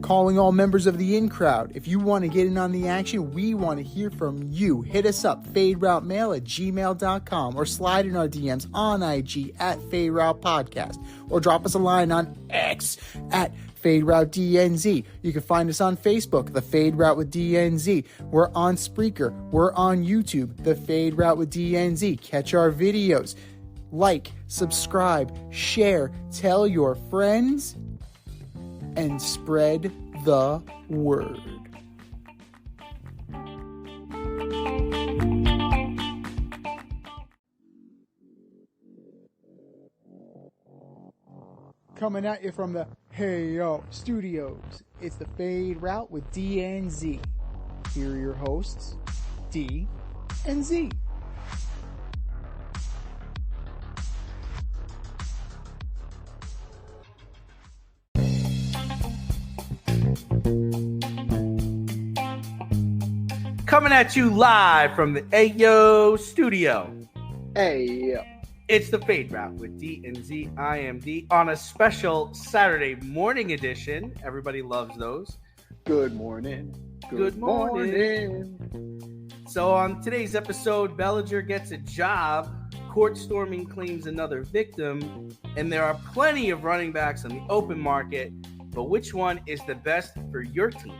calling all members of the in crowd. If you want to get in on the action, we want to hear from you. Hit us up, faderoutemail@gmail.com, or slide in our DMs on IG at Faderoute Podcast, or drop us a line on X at FadeRouteDNZ. You can find us on Facebook, The Fade Route with DNZ. We're on Spreaker. We're on YouTube, The Fade Route with DNZ. Catch our videos. Like, subscribe, share, tell your friends, and spread the word. Coming at you from the Hey Yo Studios, it's the Fade Route with DNZ. Here are your hosts, D and Z. Coming at you live from the Ayo Studio. Hey, It's the Fade Route with D and Z. I am D on a special Saturday morning edition. Everybody loves those. good morning. Good morning. So on today's episode, Bellinger gets a job, court storming claims another victim, and there are plenty of running backs on the open market, but which one is the best for your team?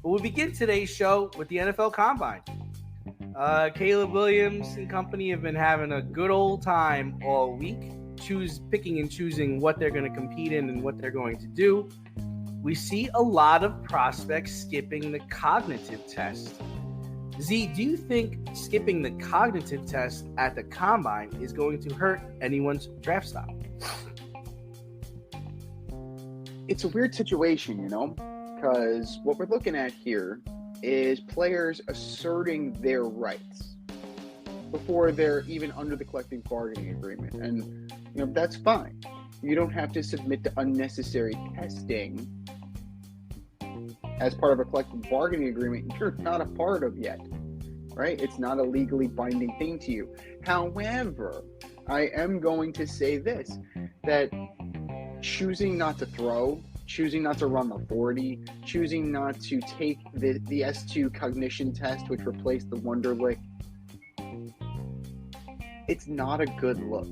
But we'll begin today's show with the NFL Combine. Caleb Williams and company have been having a good old time all week, picking and choosing what they're going to compete in and what they're going to do. We see a lot of prospects skipping the cognitive test. Z, do you think skipping the cognitive test at the Combine is going to hurt anyone's draft stock? It's a weird situation, because what we're looking at here is players asserting their rights before they're even under the collective bargaining agreement. And, that's fine. You don't have to submit to unnecessary testing as part of a collective bargaining agreement you're not a part of yet, right? It's not a legally binding thing to you. However, I am going to say this, that choosing not to throw, choosing not to run the 40, choosing not to take the S2 cognition test, which replaced the Wonderlic, it's not a good look.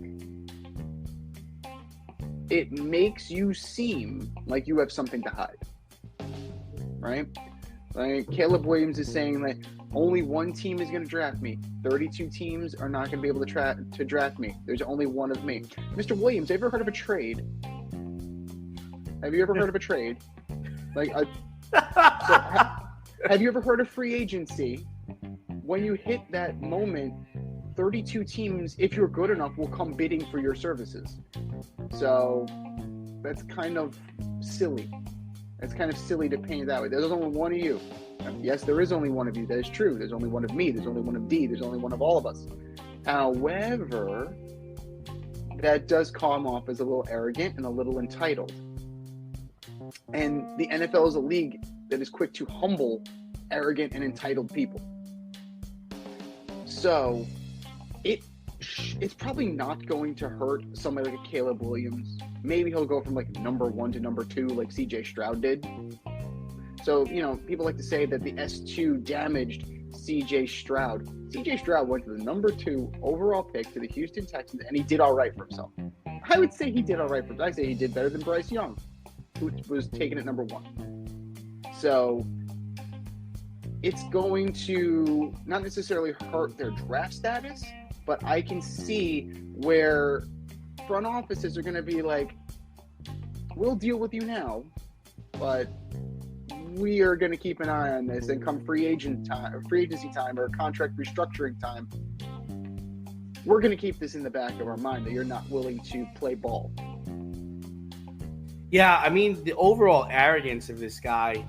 It makes you seem like you have something to hide, right? Like Caleb Williams is saying that only one team is going to draft me. 32 teams are not going to be able to draft me. There's only one of me. Mr. Williams, have you ever heard of a trade? Have you ever heard of a trade? Have you ever heard of free agency? When you hit that moment, 32 teams, if you're good enough, will come bidding for your services. So that's kind of silly. It's kind of silly to paint it that way. There's only one of you. Yes, there is only one of you. That is true. There's only one of me. There's only one of D. There's only one of all of us. However, that does come off as a little arrogant and a little entitled. And the NFL is a league that is quick to humble arrogant and entitled people. So it's probably not going to hurt somebody like a Caleb Williams. Maybe he'll go from number 1 to number 2 like CJ Stroud did. So, people like to say that the S2 damaged CJ Stroud. CJ Stroud went to the number 2 overall pick to the Houston Texans, and he did all right for himself. I would say he did all right for himself. I'd say he did better than Bryce Young, who was taken at number 1. So it's going to not necessarily hurt their draft status, but I can see where front offices are going to be like, we'll deal with you now, but we are going to keep an eye on this, and come free agency time or contract restructuring time, we're going to keep this in the back of our mind that you're not willing to play ball. Yeah, I mean, the overall arrogance of this guy,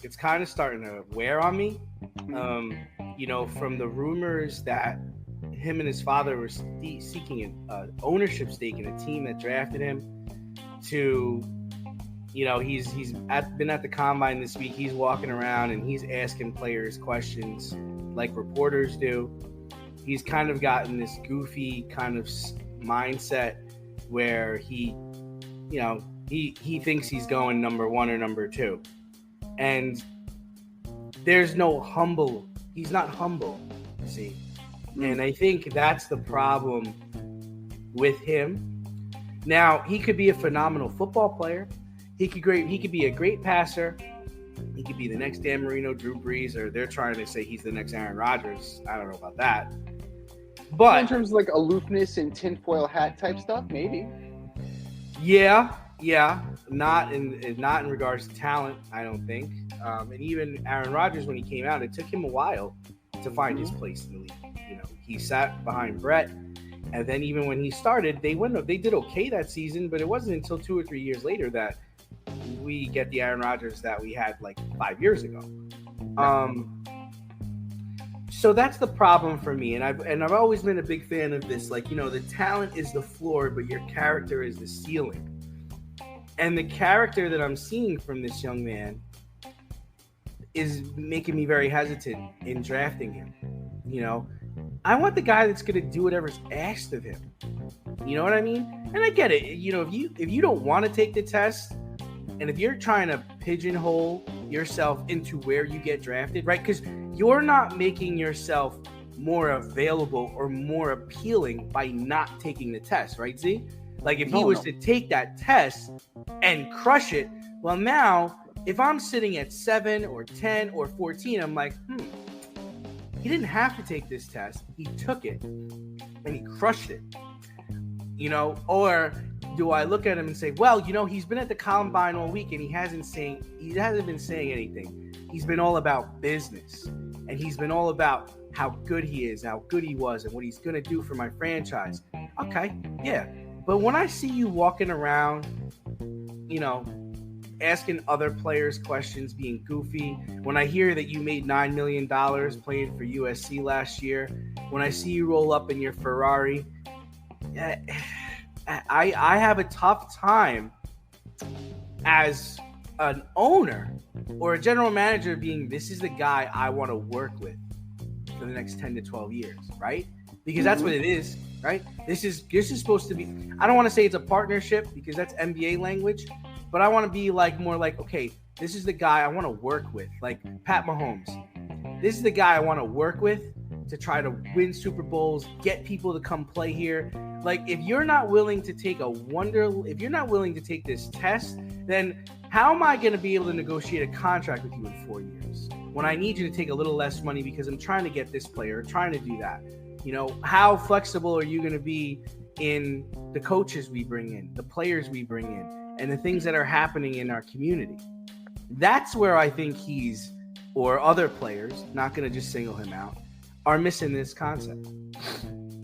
it's kind of starting to wear on me. From the rumors that him and his father were seeking an ownership stake in a team that drafted him, to, he's been at the Combine this week. He's walking around and he's asking players questions like reporters do. He's kind of gotten this goofy kind of mindset where he he thinks he's going number 1 or number 2, and there's no humble. He's not humble, see, and I think that's the problem with him. Now he could be a phenomenal football player. He could be a great passer. He could be the next Dan Marino, Drew Brees, or they're trying to say he's the next Aaron Rodgers. I don't know about that. But in terms of like aloofness and tinfoil hat type stuff, maybe. Yeah. Not in regards to talent, I don't think. And even Aaron Rodgers, when he came out, it took him a while to find his place in the league. He sat behind Brett, and then even when he started, they did okay that season, but it wasn't until 2 or 3 years later that we get the Aaron Rodgers that we had like 5 years ago. So that's the problem for me, and I've always been a big fan of this. Like, the talent is the floor, but your character is the ceiling. And the character that I'm seeing from this young man is making me very hesitant in drafting him. I want the guy that's going to do whatever's asked of him. You know what I mean? And I get it. If you don't want to take the test, and if you're trying to pigeonhole yourself into where you get drafted, right? Because you're not making yourself more available or more appealing by not taking the test, right, Z? Like if he was to take that test and crush it, well, now if I'm sitting at 7 or 10 or 14, I'm like, he didn't have to take this test. He took it and he crushed it, or do I look at him and say, well, he's been at the Combine all week and he hasn't been saying anything. He's been all about business, and he's been all about how good he is, how good he was, and what he's going to do for my franchise. Okay, yeah. But when I see you walking around, asking other players questions, being goofy, when I hear that you made $9 million playing for USC last year, when I see you roll up in your Ferrari, I have a tough time as an owner or a general manager being, this is the guy I want to work with for the next 10 to 12 years, right? Because that's what it is, right? This is supposed to be, I don't want to say it's a partnership because that's NBA language, but I want to be more like, okay, this is the guy I want to work with, like Pat Mahomes. This is the guy I want to work with to try to win Super Bowls, get people to come play here. Like, if you're not willing to take if you're not willing to take this test, then how am I going to be able to negotiate a contract with you in 4 years when I need you to take a little less money because I'm trying to get this player, trying to do that? How flexible are you going to be in the coaches we bring in, the players we bring in, and the things that are happening in our community? That's where I think or other players, not going to just single him out, are missing this concept.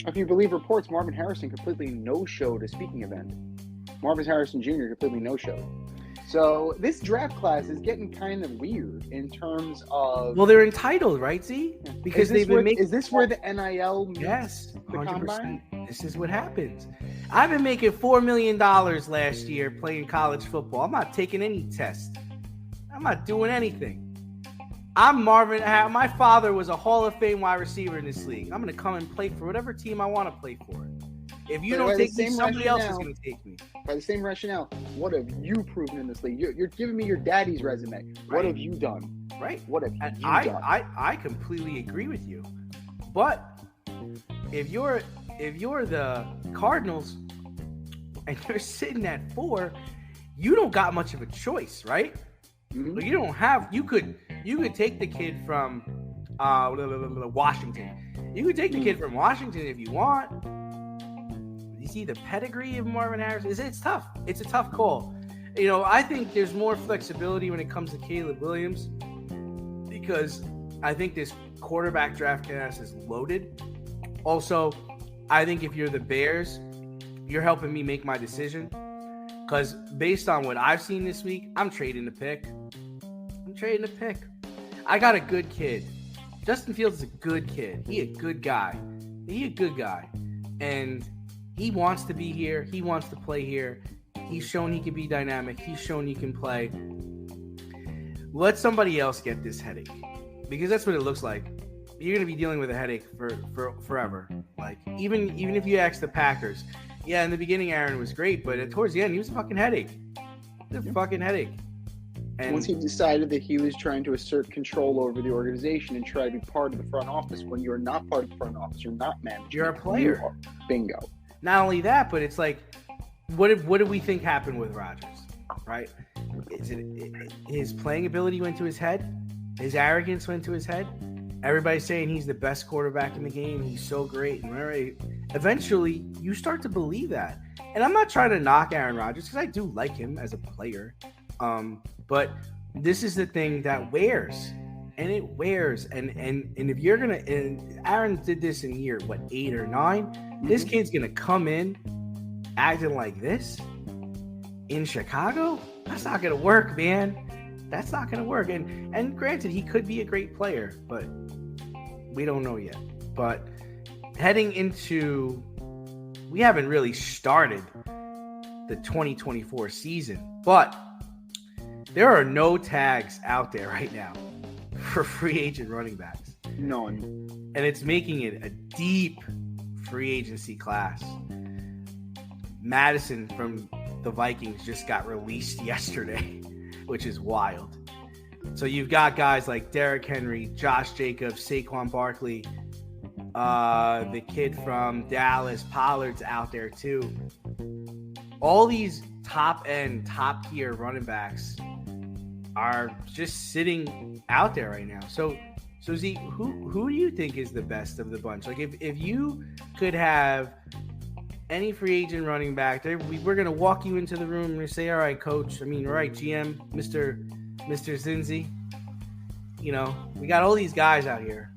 If you believe reports, Marvin Harrison completely no-showed a speaking event. Marvin Harrison Jr. completely no-showed. So this draft class is getting kind of weird in terms of... Well, they're entitled, right, Z? Because they've been making... Is this where the NIL meets Yes, 100%. Combine? This is what happens. I've been making $4 million last year playing college football. I'm not taking any tests. I'm not doing anything. I'm Marvin. My father was a Hall of Fame wide receiver in this league. I'm going to come and play for whatever team I want to play for. If you don't take me, somebody else is going to take me. By the same rationale, what have you proven in this league? You're giving me your daddy's resume. Right. What have you done? Right. What have you done? I completely agree with you. But if you're the Cardinals and you're sitting at 4, you don't got much of a choice, right? Mm-hmm. Like, you could take the kid from Washington. You could take the kid from Washington if you want. You see the pedigree of Marvin Harrison. It's tough. It's a tough call. I think there's more flexibility when it comes to Caleb Williams because I think this quarterback draft class is loaded. Also, I think if you're the Bears, you're helping me make my decision because based on what I've seen this week, I'm trading the pick. I got a good kid. Justin Fields is a good kid. He a good guy. And he wants to be here. He wants to play here. He's shown he can be dynamic. He's shown he can play. Let somebody else get this headache because that's what it looks like. You're going to be dealing with a headache for forever. Like even if you ask the Packers, Yeah, in the beginning, Aaron was great, but towards the end, he was a fucking headache. And once he decided that he was trying to assert control over the organization and try to be part of the front office, when you're not part of the front office, you're not managing. You're a player. Bingo. Not only that, but it's like, what did we think happened with Rodgers, right? Is it his playing ability went to his head? His arrogance went to his head? Everybody's saying he's the best quarterback in the game. He's so great. And eventually, you start to believe that. And I'm not trying to knock Aaron Rodgers because I do like him as a player. But this is the thing that wears. And it wears. And if you're going to – and Aaron did this in year, 8 or 9? Mm-hmm. This kid's going to come in acting like this in Chicago? That's not going to work, man. That's not going to work. And granted, he could be a great player, but we don't know yet. But heading into – we haven't really started the 2024 season, but there are no tags out there right now for free agent running backs. None. And it's making it a deep free agency class. Madison from the Vikings just got released yesterday, which is wild. So you've got guys like Derrick Henry, Josh Jacobs, Saquon Barkley, the kid from Dallas, Pollard's out there too. All these top-end, top-tier running backs are just sitting out there right now. So Z, who do you think is the best of the bunch? Like if you could have any free agent running back, we're going to walk you into the room and say, all right, coach, all right, GM, Mr. Zinzi, we got all these guys out here.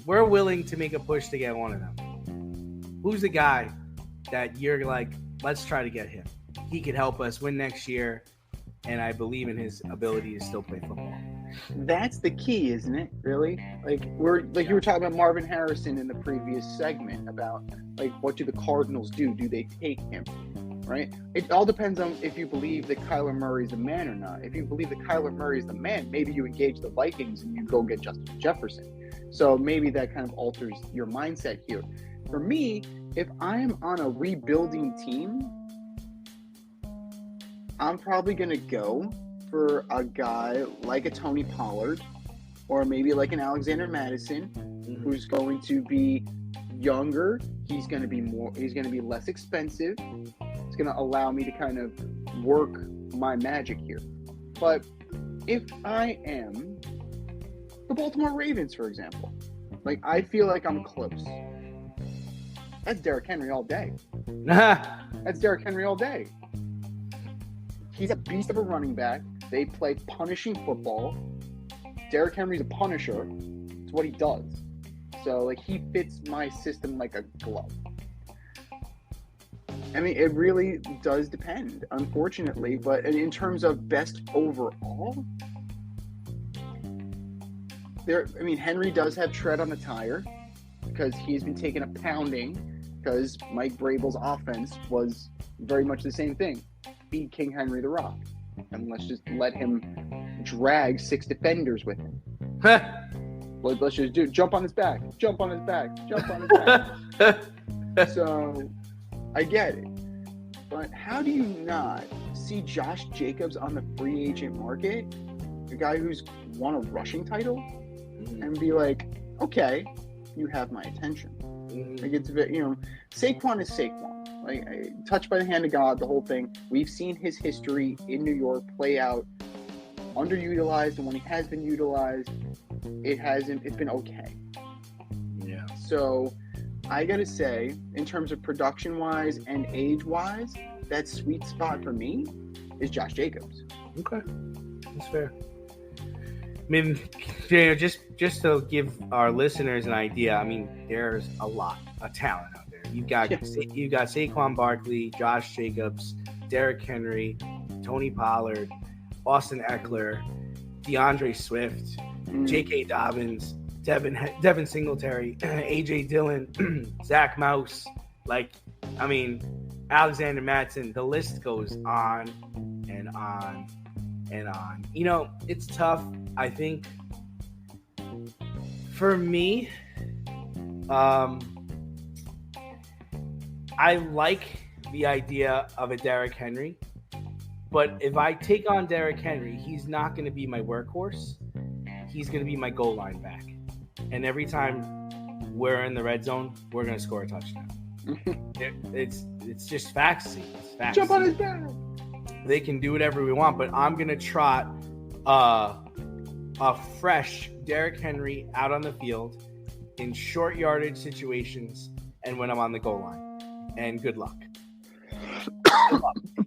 We're willing to make a push to get one of them. Who's the guy that you're like, let's try to get him? He could help us win next year, and I believe in his ability to still play football. That's the key, isn't it? Really? You were talking about Marvin Harrison in the previous segment about what do the Cardinals do? Do they take him? Right? It all depends on if you believe that Kyler Murray's the man or not. If you believe that Kyler Murray's the man, maybe you engage the Vikings and you go get Justin Jefferson. So maybe that kind of alters your mindset here. For me, if I'm on a rebuilding team, I'm probably going to go for a guy like a Tony Pollard or maybe like an Alexander Madison, who's going to be younger. He's going to be less expensive. It's going to allow me to kind of work my magic here. But if I am the Baltimore Ravens, for example, I feel like I'm close. That's Derrick Henry all day. That's Derrick Henry all day. He's a beast of a running back. They play punishing football. Derrick Henry's a punisher. It's what he does. So, he fits my system like a glove. It really does depend, unfortunately. But in terms of best overall, Henry does have tread on the tire because he's been taking a pounding because Mike Vrabel's offense was very much the same thing. Feed King Henry the rock. And let's just let him drag 6 defenders with him. Let's just jump on his back. So, I get it. But how do you not see Josh Jacobs on the free agent market, the guy who's won a rushing title, and be like, okay, you have my attention. It's Saquon is Saquon. Touched by the hand of God, the whole thing. We've seen his history in New York play out, underutilized, and when he has been utilized, it's been okay. Yeah. So I gotta say, in terms of production-wise and age-wise, that sweet spot for me is Josh Jacobs. Okay. That's fair. Just to give our listeners an idea, there's a lot of talent out there. You've got Saquon Barkley, Josh Jacobs, Derrick Henry, Tony Pollard, Austin Eckler, DeAndre Swift, J.K. Dobbins, Devin Singletary, A.J. Dillon, Zach Mouse, Alexander Madison. The list goes on and on and on. It's tough. I think for me, I like the idea of a Derrick Henry, but if I take on Derrick Henry, he's not going to be my workhorse. He's going to be my goal line back. And every time we're in the red zone, we're going to score a touchdown. It's just facts. It's facts. Jump on his back. They can do whatever we want, but I'm going to trot a fresh Derrick Henry out on the field in short yardage situations and when I'm on the goal line. And good luck.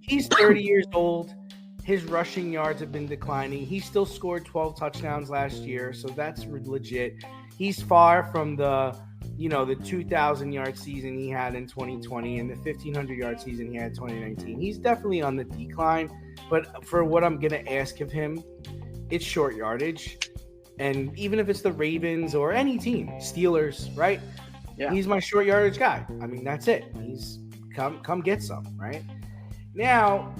He's 30 years old. His rushing yards have been declining. He still scored 12 touchdowns last year, so that's legit. He's far from the 2,000-yard season he had in 2020 and the 1,500-yard season he had in 2019. He's definitely on the decline, but for what I'm going to ask of him, it's short yardage. And even if it's the Ravens or any team, Steelers, right? Yeah. He's my short yardage guy. I mean, that's it. He's come get some, right? Now,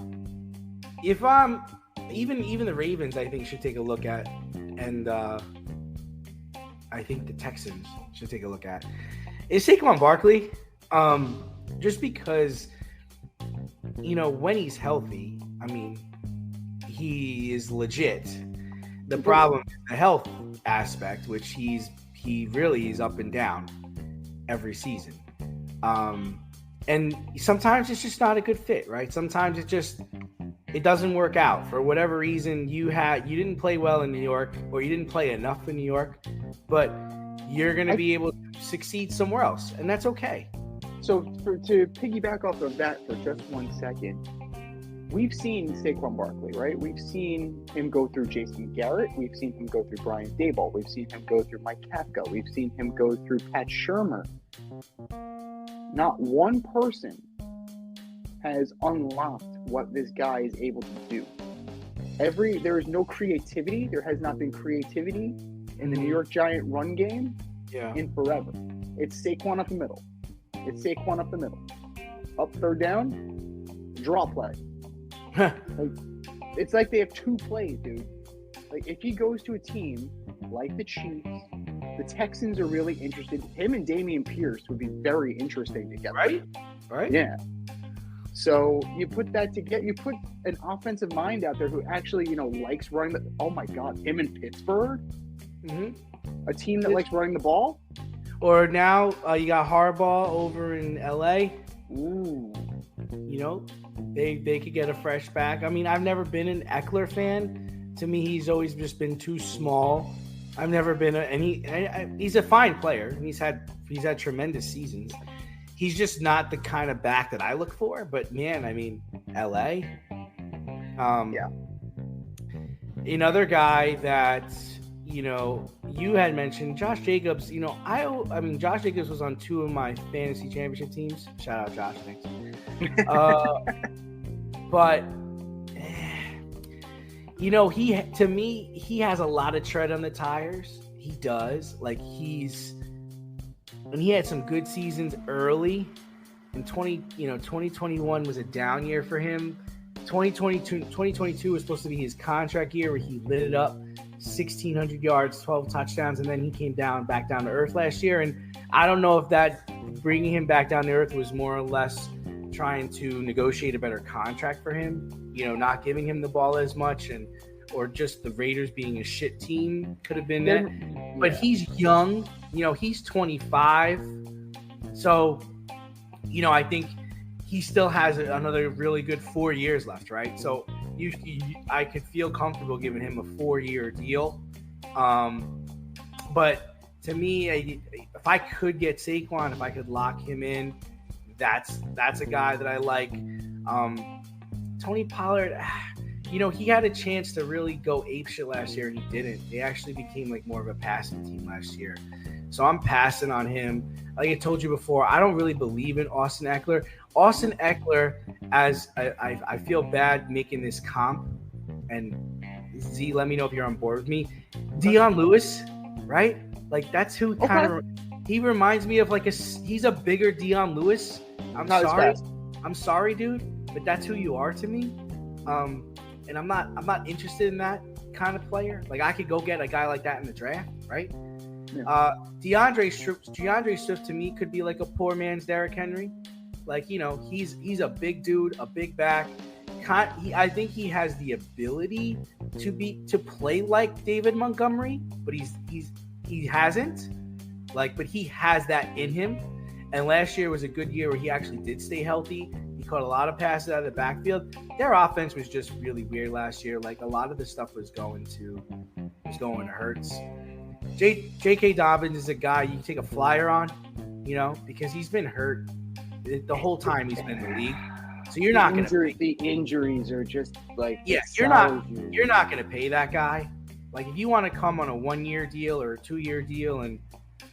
if I'm even the Ravens, I think should take a look at, and I think the Texans should take a look at, is Saquon Barkley. Just because, when he's healthy, I mean, he is legit. The problem is the health aspect, which he really is up and down every season. And sometimes it's just not a good fit, right? Sometimes it doesn't work out for whatever reason. You didn't play well in New York, or you didn't play enough in New York, but you're going to be able to succeed somewhere else, and that's okay. So to piggyback off of that for just 1 second, we've seen Saquon Barkley, right? We've seen him go through Jason Garrett. We've seen him go through Brian Daboll. We've seen him go through Mike Kafka. We've seen him go through Pat Shurmur. Not one person has unlocked what this guy is able to do. There is no creativity. There has not been creativity in the New York Giant run game in forever. It's Saquon up the middle. Up third down, draw play. It's like they have two plays, dude. Like, if he goes to a team like the Chiefs, the Texans are really interested. Him and Dameon Pierce would be very interesting together. Right? Yeah. So you put that together. You put an offensive mind out there who actually, likes running the. Oh my God, him in Pittsburgh, a team that likes running the ball. Or now you got Harbaugh over in LA. Ooh. They could get a fresh back. I mean, I've never been an Eckler fan. To me, he's always just been too small. I've never been he's a fine player, and he's had tremendous seasons. He's just not the kind of back that I look for. But man, I mean, LA. Yeah. Another guy that you had mentioned, Josh Jacobs. I mean, Josh Jacobs was on 2 of my fantasy championship teams. Shout out, Josh. Thanks. But he has a lot of tread on the tires. He does. Like, and he had some good seasons early. In 2021 was a down year for him. 2022 was supposed to be his contract year where he lit it up. 1,600 yards, 12 touchdowns, and then he came back down to earth last year. And I don't know if that bringing him back down to earth was more or less trying to negotiate a better contract for him, not giving him the ball as much, or just the Raiders being a shit team could have been that. But he's young, he's 25. So, I think he still has another really good 4 years left, right? So I could feel comfortable giving him a 4-year deal. But to me, if I could get Saquon, if I could lock him in, that's a guy that I like. Tony Pollard, he had a chance to really go apeshit last year, and he didn't. They actually became like more of a passing team last year. So I'm passing on him. Like I told you before, I don't really believe in Austin Eckler. Austin Eckler, as I feel bad making this comp, and Z, let me know if you're on board with me. Dion Lewis, right? Like, that's who kind of he reminds me of. He's a bigger Dion Lewis. I'm sorry, dude, but that's who you are to me. And I'm not interested in that kind of player. Like, I could go get a guy like that in the draft, right? Yeah. DeAndre Swift to me could be like a poor man's Derrick Henry. Like, he's a big dude, a big back. I think he has the ability to play like David Montgomery, but he hasn't. But he has that in him. And last year was a good year where he actually did stay healthy. He caught a lot of passes out of the backfield. Their offense was just really weird last year. Like, a lot of the stuff was going to Hurts. J.K. Dobbins is a guy you can take a flyer on, because he's been hurt the whole time he's been in the league. So you're not going to. The injuries are just like. Yeah, you're not going to pay that guy. Like, if you want to come on a 1-year deal or a 2-year deal, and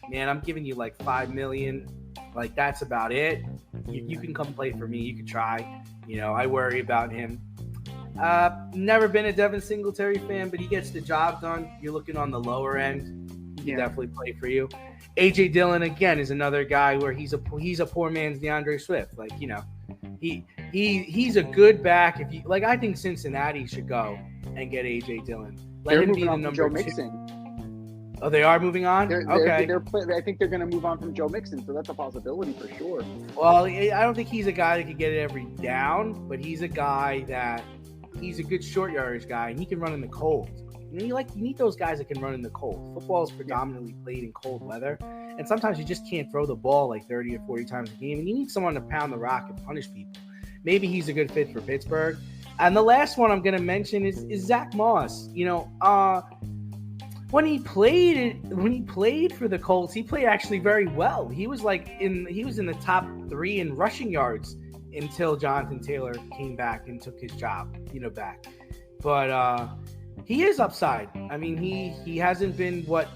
man, I'm giving you like $5 million. Like, that's about it. You can come play for me. You can try. I worry about him. Never been a Devin Singletary fan, but he gets the job done. You're looking on the lower end. He can definitely play for you. A.J. Dillon, again, is another guy where he's a poor man's DeAndre Swift. Like, he's a good back. I think Cincinnati should go and get A.J. Dillon. Let him be the number 2. Mixon. Oh, they are moving on? Okay. I think they're going to move on from Joe Mixon, so that's a possibility for sure. Well, I don't think he's a guy that can get it every down, but he's a guy that he's a good short yardage guy, and he can run in the cold. You need those guys that can run in the cold. Football is predominantly played in cold weather, and sometimes you just can't throw the ball like 30 or 40 times a game, and you need someone to pound the rock and punish people. Maybe he's a good fit for Pittsburgh. And the last one I'm going to mention is Zach Moss. When he played for the Colts, he played actually very well. He was in the top 3 in rushing yards until Jonathan Taylor came back and took his job, back. But he is upside. I mean, he hasn't been what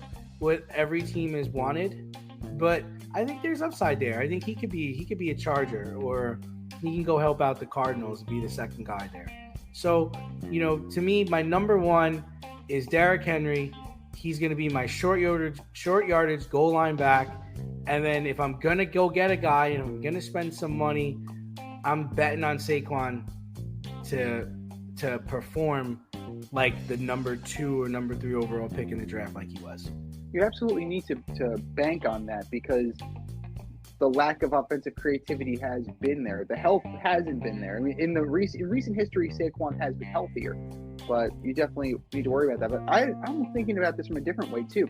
every team has wanted, but I think there's upside there. I think he could be a Charger, or he can go help out the Cardinals and be the second guy there. So, to me, my number 1 is Derrick Henry. He's going to be my short yardage goal line back. And then if I'm going to go get a guy and I'm going to spend some money, I'm betting on Saquon to perform like the number 2 or number 3 overall pick in the draft like he was. You absolutely need to bank on that, because the lack of offensive creativity has been there. The health hasn't been there. I mean, in recent history, Saquon has been healthier, but you definitely need to worry about that. But I'm thinking about this from a different way too.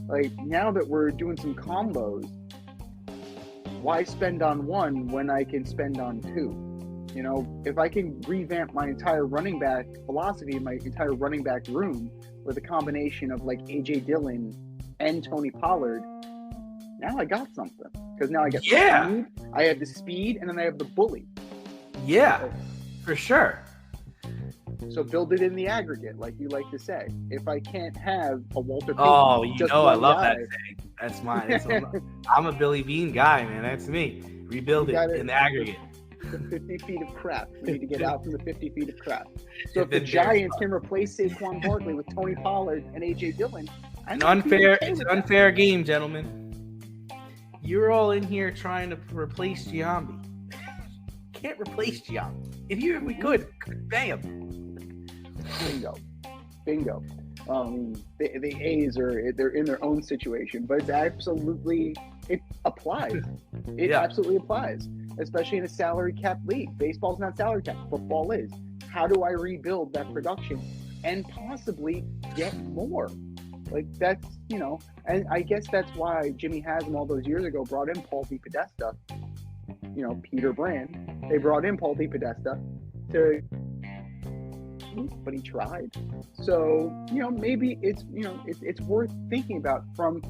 Like, now that we're doing some combos, why spend on 1 when I can spend on 2? If I can revamp my entire running back philosophy, my entire running back room with a combination of like A.J. Dillon and Tony Pollard, now I got something. Because now I get speed, I have the speed, and then I have the bully. Yeah, for sure. So build it in the aggregate, like you like to say. If I can't have a Walter Payton, I love that saying. That's mine. I'm a Billy Bean guy, man. That's me. Rebuild it in the aggregate. The 50 feet of crap. We need to get out from the 50 feet of crap. So if the Giants can replace Saquon Barkley with Tony Pollard and A.J. Dillon, it's an unfair game, gentlemen. You're all in here trying to replace Giambi. Can't replace Giambi. If we could, bam. Bingo. The A's they're in their own situation, but it applies. It absolutely applies, especially in a salary cap league. Baseball's not salary cap. Football is. How do I rebuild that production and possibly get more? Like, that's, and I guess that's why Jimmy Haslam all those years ago brought in Paul DePodesta, Peter Brand. They brought in Paul DePodesta but he tried. So, maybe it's worth thinking about from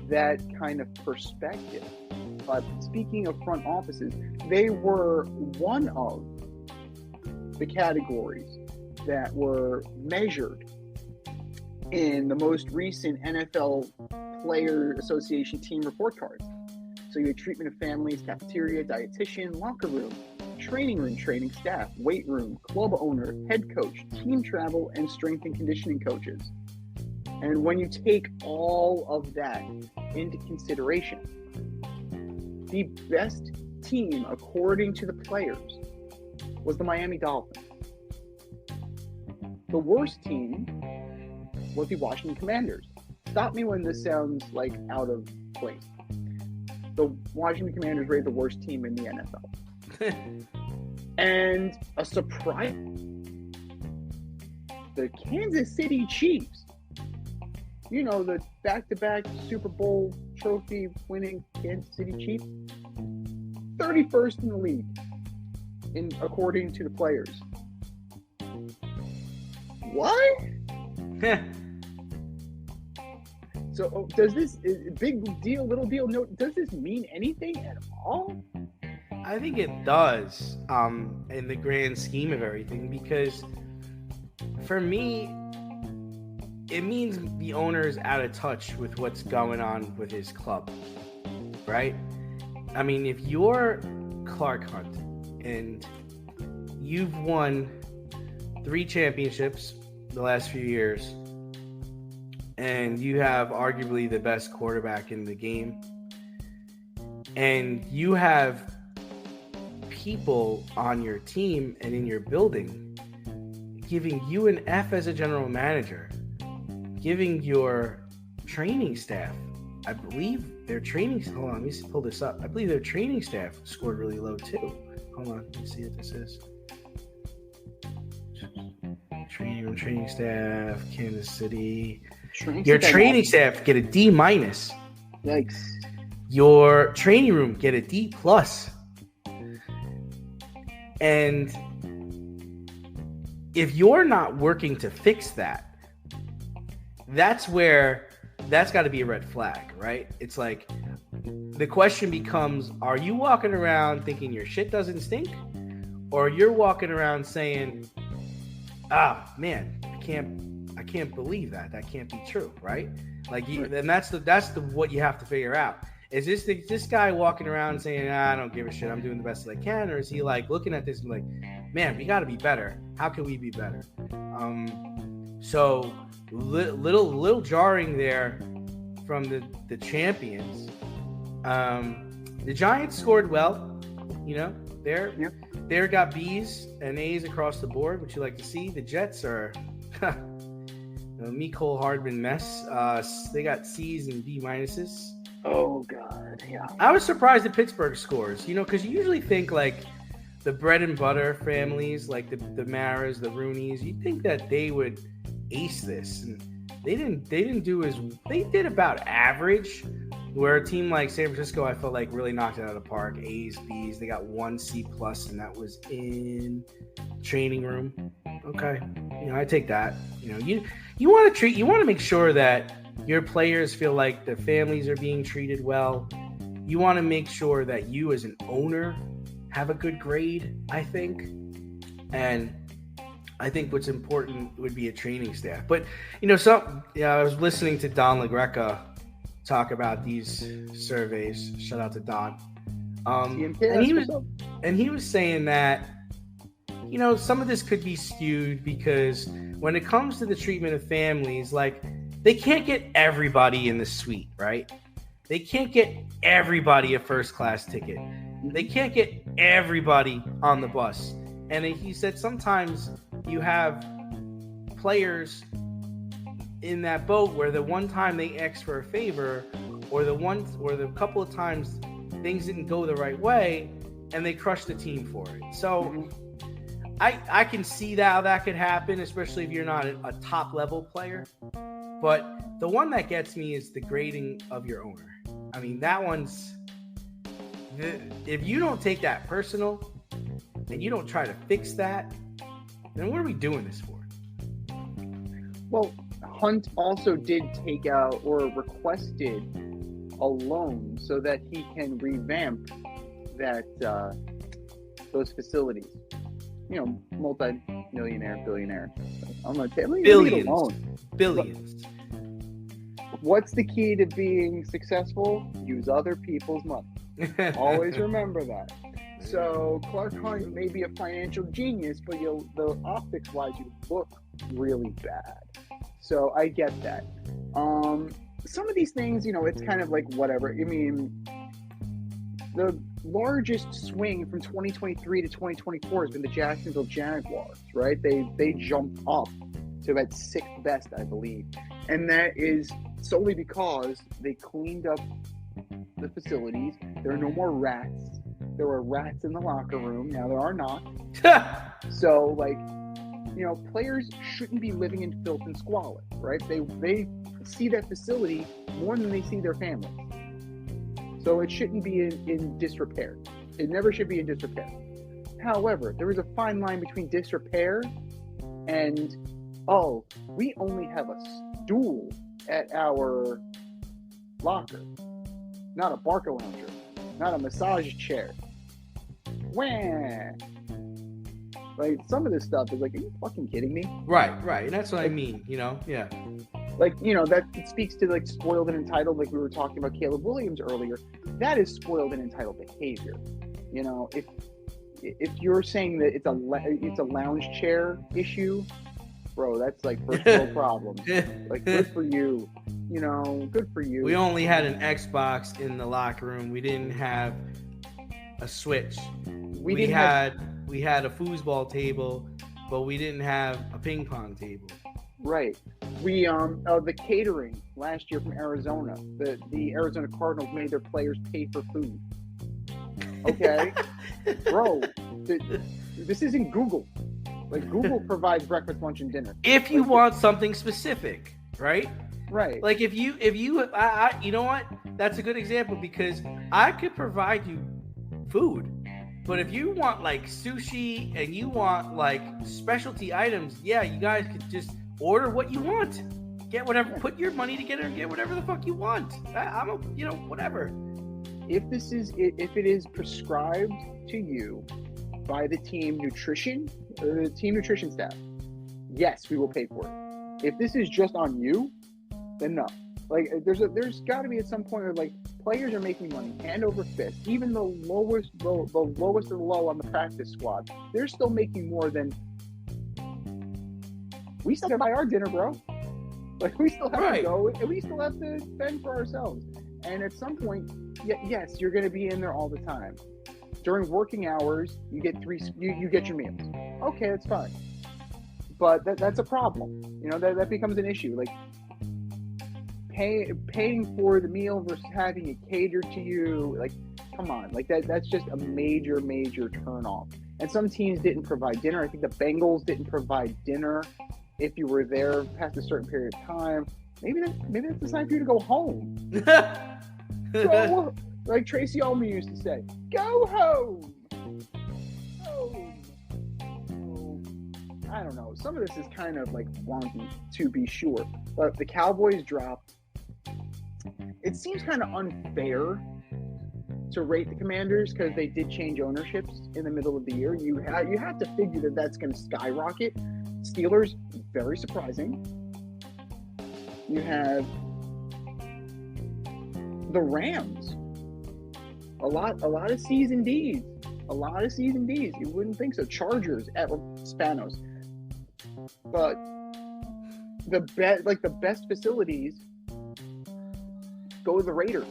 that kind of perspective. But speaking of front offices, they were one of the categories that were measured in the most recent NFL Player Association team report cards. So you had treatment of families, cafeteria, dietitian, locker room, training staff, weight room, club owner, head coach, team travel, and strength and conditioning coaches. And when you take all of that into consideration, the best team, according to the players, was the Miami Dolphins. The worst team was the Washington Commanders. Stop me when this sounds like out of place. The Washington Commanders rated the worst team in the NFL. And a surprise, the Kansas City Chiefs. You know, the back-to-back Super Bowl trophy winning Kansas City Chiefs. 31st in the league, according to the players. What? So does this big deal, little deal? No, does this mean anything at all? I think it does, in the grand scheme of everything, because for me, it means the owner is out of touch with what's going on with his club, right? I mean, if you're Clark Hunt and you've won 3 championships the last few years, and you have arguably the best quarterback in the game, and you have people on your team and in your building giving you an F as a general manager, giving your training staff, I believe their training, hold on, let me pull this up. I believe their training staff scored really low too. Hold on, let me see what this is. Training staff, Kansas City. Your training staff get a D-. Yikes. Your training room get a D+. And if you're not working to fix that, that's got to be a red flag, right? It's like the question becomes, are you walking around thinking your shit doesn't stink? Or you're walking around saying, man, I can't believe that. That can't be true, right? Like, and that's what you have to figure out. Is this guy walking around saying, I don't give a shit, I'm doing the best that I can? Or is he like looking at this and like, man, we got to be better. How can we be better? So little jarring there from the champions. The Giants scored well, you know, they're got B's and A's across the board, which you like to see. The Jets are Mecole Hardman mess. They got C's and B minuses. Oh God, yeah. I was surprised that Pittsburgh scores, you know, because you usually think like the bread and butter families, like the Maras, the Rooneys, you'd think that they would ace this, and they didn't they did about average. Where a team like San Francisco, I felt like really knocked it out of the park. A's, B's, they got 1 C+, and that was in training room. Okay, you know, I take that. You know, you want to make sure that your players feel like their families are being treated well. You want to make sure that you as an owner have a good grade, I think. And I think what's important would be a training staff. But, you know, I was listening to Don LaGreca talk about these surveys. Shout out to Don. And he was saying that, you know, some of this could be skewed because when it comes to the treatment of families, like, they can't get everybody in the suite, right? They can't get everybody a first-class ticket. They can't get everybody on the bus. And he said sometimes you have players in that boat where the one time they ask for a favor, or the couple of times things didn't go the right way, and they crush the team for it. So I can see how that could happen, especially if you're not a top level player. But the one that gets me is the grading of your owner. I mean, that one's, if you don't take that personal and you don't try to fix that, then what are we doing this for? Well, Hunt also did take out or requested a loan so that he can revamp those facilities. You know, multi-millionaire, billionaire. I'm going to tell you, Billions. What's the key to being successful? Use other people's money. Always remember that. So Clark Hunt may be a financial genius, but the optics-wise, you look really bad. So I get that. Some of these things, you know, it's kind of like whatever. I mean, the largest swing from 2023 to 2024 has been the Jacksonville Jaguars, right? They jumped up to about 6th best, I believe. And that is solely because they cleaned up the facilities. There are no more rats. there were rats in the locker room. Now there are not. So, like, you know, players shouldn't be living in filth and squalor, right? They see that facility more than they see their families. So it shouldn't be in disrepair. It never should be in disrepair. However, there is a fine line between disrepair and, oh, we only have a stool at our locker, not a Barca lounger, not a massage chair. Wah! Like, some of this stuff is like, are you fucking kidding me? Right. And that's what I mean, you know? Yeah. Like, you know, that speaks to, like, spoiled and entitled, like we were talking about Caleb Williams earlier. That is spoiled and entitled behavior. You know, if you're saying that it's a lounge chair issue, bro, that's like first world problems. Like, good for you. You know, good for you. We only had an Xbox in the locker room. We didn't have a Switch. We had a foosball table, but we didn't have a ping pong table. Right. We the catering last year from Arizona. The Arizona Cardinals made their players pay for food. Okay, bro. This isn't Google. Like, Google provides breakfast, lunch, and dinner. If you want something specific, right? Right. Like if you you know what? That's a good example because I could provide you food. But if you want like sushi and you want like specialty items, yeah, you guys could just order what you want. Get whatever, put your money together and get whatever the fuck you want. Whatever. If it is prescribed to you by the team nutrition or the team nutrition staff, yes, we will pay for it. If this is just on you, then no. Like, there's got to be at some point where, like, players are making money hand over fist. Even the lowest of the low on the practice squad, they're still making more than we still have to buy our dinner, bro. Like, we still have to go and we still have to fend for ourselves. And at some point, yes, you're going to be in there all the time. During working hours, you get you get your meals. Okay, that's fine. But that's a problem. You know, that becomes an issue. Like, paying for the meal versus having it catered to you, like, come on, like that's just a major turn off. And some teams didn't provide dinner. I think the Bengals didn't provide dinner if you were there past a certain period of time. Maybe that's the time for you to go home. Go, like Tracy Ullman used to say, go home. I don't know. Some of this is kind of like wonky, to be sure. But the Cowboys dropped. It seems kind of unfair to rate the Commanders because they did change ownerships in the middle of the year. You have to figure that that's going to skyrocket. Steelers, very surprising. You have the Rams. A lot of seasoned Ds. You wouldn't think so. Chargers at Spanos. But the best facilities go to the Raiders,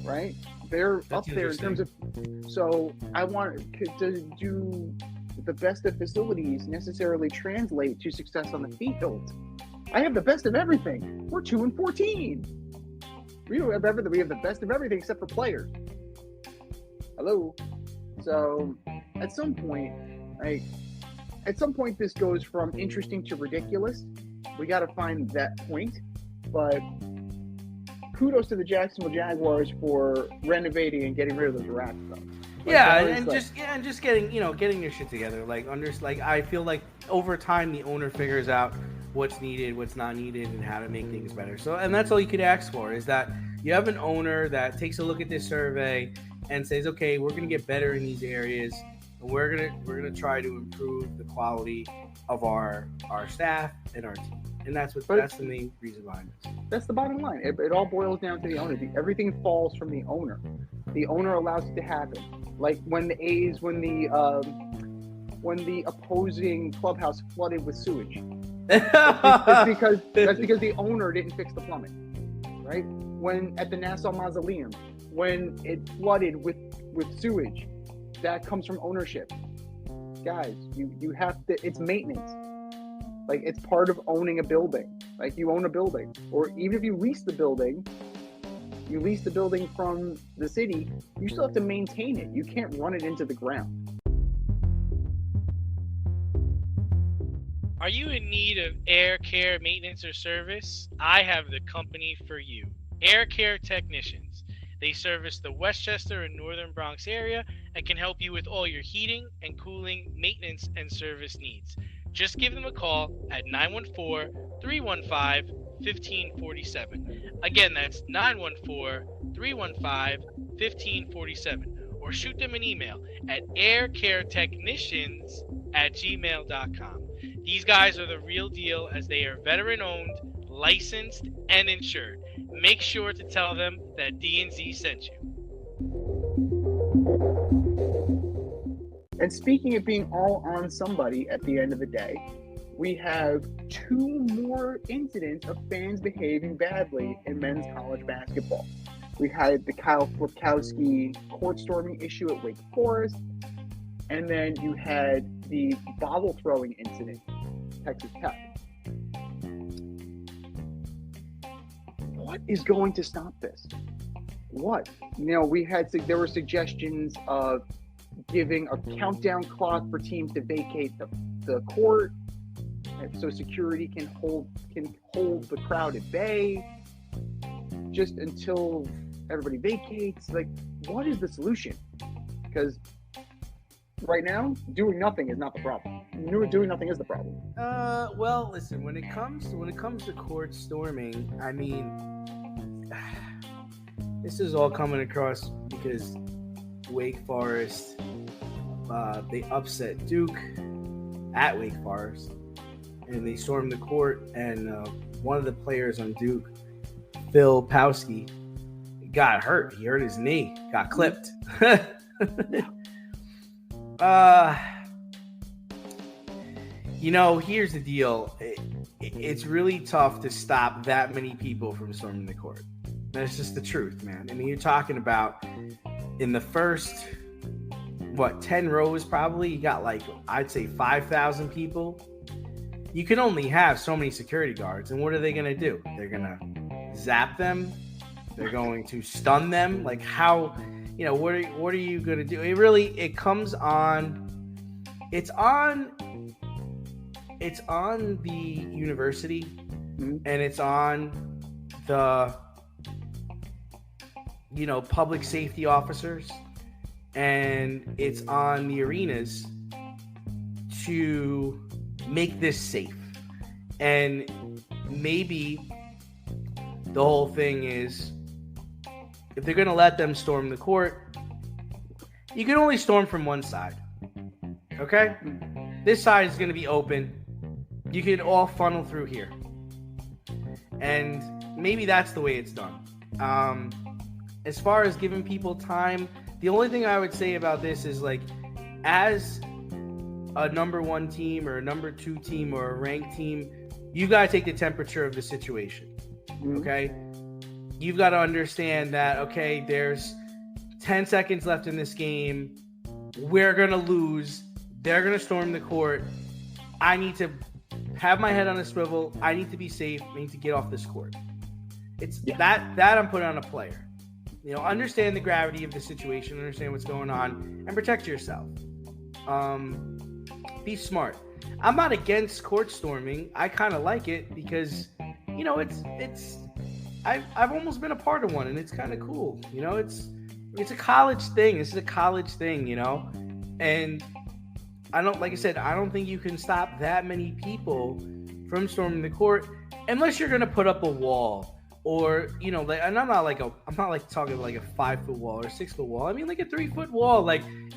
right? They're up there in terms of. So I want to do the best of facilities necessarily translate to success on the field. I have the best of everything. We're 2-14. We don't have everything. We have the best of everything except for players. Hello. So at some point, this goes from interesting to ridiculous. We got to find that point. But kudos to the Jacksonville Jaguars for renovating and getting rid of those rats, though. Just getting their shit together. I feel like over time the owner figures out what's needed, what's not needed, and how to make things better. So, and that's all you could ask for is that you have an owner that takes a look at this survey and says, okay, we're going to get better in these areas. And we're gonna try to improve the quality of our staff and our team. And that's the main reason behind this. That's the bottom line. It all boils down to the owner. Everything falls from the owner. The owner allows it to happen. Like when the opposing clubhouse flooded with sewage. that's because the owner didn't fix the plumbing, right? When at the Nassau Mausoleum, when it flooded with sewage, that comes from ownership. Guys, you have to. It's maintenance. Like, it's part of owning a building. Like, you own a building, or even if you lease the building, You lease the building from the city, you still have to maintain it. You can't run it into the ground. Are you in need of air care maintenance or service? I have the company for you. Air Care Technicians. They service the Westchester and Northern Bronx area and can help you with all your heating and cooling, maintenance, and service needs. Just give them a call at 914-315-1547. Again, that's 914-315-1547. Or shoot them an email at aircaretechnicians@gmail.com. These guys are the real deal as they are veteran-owned, licensed, and insured. Make sure to tell them that D&Z sent you. And speaking of being all on somebody at the end of the day, we have 2 more incidents of fans behaving badly in men's college basketball. We had the Kyle Flipkowski court storming issue at Wake Forest, and then you had the bottle throwing incident, Texas Tech. What is going to stop this? What? There were suggestions of giving a countdown clock for teams to vacate the court, so security can hold the crowd at bay just until everybody vacates. Like, what is the solution? Because right now, doing nothing is not the problem. Doing nothing is the problem. Well, listen. When it comes to court storming, I mean, this is all coming across because Wake Forest, they upset Duke at Wake Forest, and they stormed the court. And one of the players on Duke, Phil Pawski, got hurt. He hurt his knee, got clipped. Here's the deal. It's really tough to stop that many people from storming the court. That's just the truth, man. I mean, you're talking about in the first, 10 rows probably, you got I'd say 5,000 people. You can only have so many security guards. And what are they going to do? They're going to zap them. They're going to stun them. Like, how, what are you going to do? It comes on, it's on the university, and it's on the, public safety officers, and it's on the arenas to make this safe. And maybe the whole thing is, if they're going to let them storm the court, you can only storm from one side. Okay? This side is going to be open. You can all funnel through here. And maybe that's the way it's done. As far as giving people time, the only thing I would say about this is, as a number 1 team or a number 2 team or a ranked team, you've got to take the temperature of the situation. Okay? You've got to understand that, okay, there's 10 seconds left in this game. We're going to lose. They're going to storm the court. I need to have my head on a swivel. I need to be safe. I need to get off this court. It's that I'm putting on a player. Understand the gravity of the situation, understand what's going on, and protect yourself. Be smart. I'm not against court storming. I kind of like it because, I've almost been a part of one, and it's kind of cool. It's a college thing. This is a college thing, and I don't think you can stop that many people from storming the court unless you're going to put up a wall. Or, and I'm not talking like a 5-foot wall or 6-foot wall. I mean, like a 3-foot wall,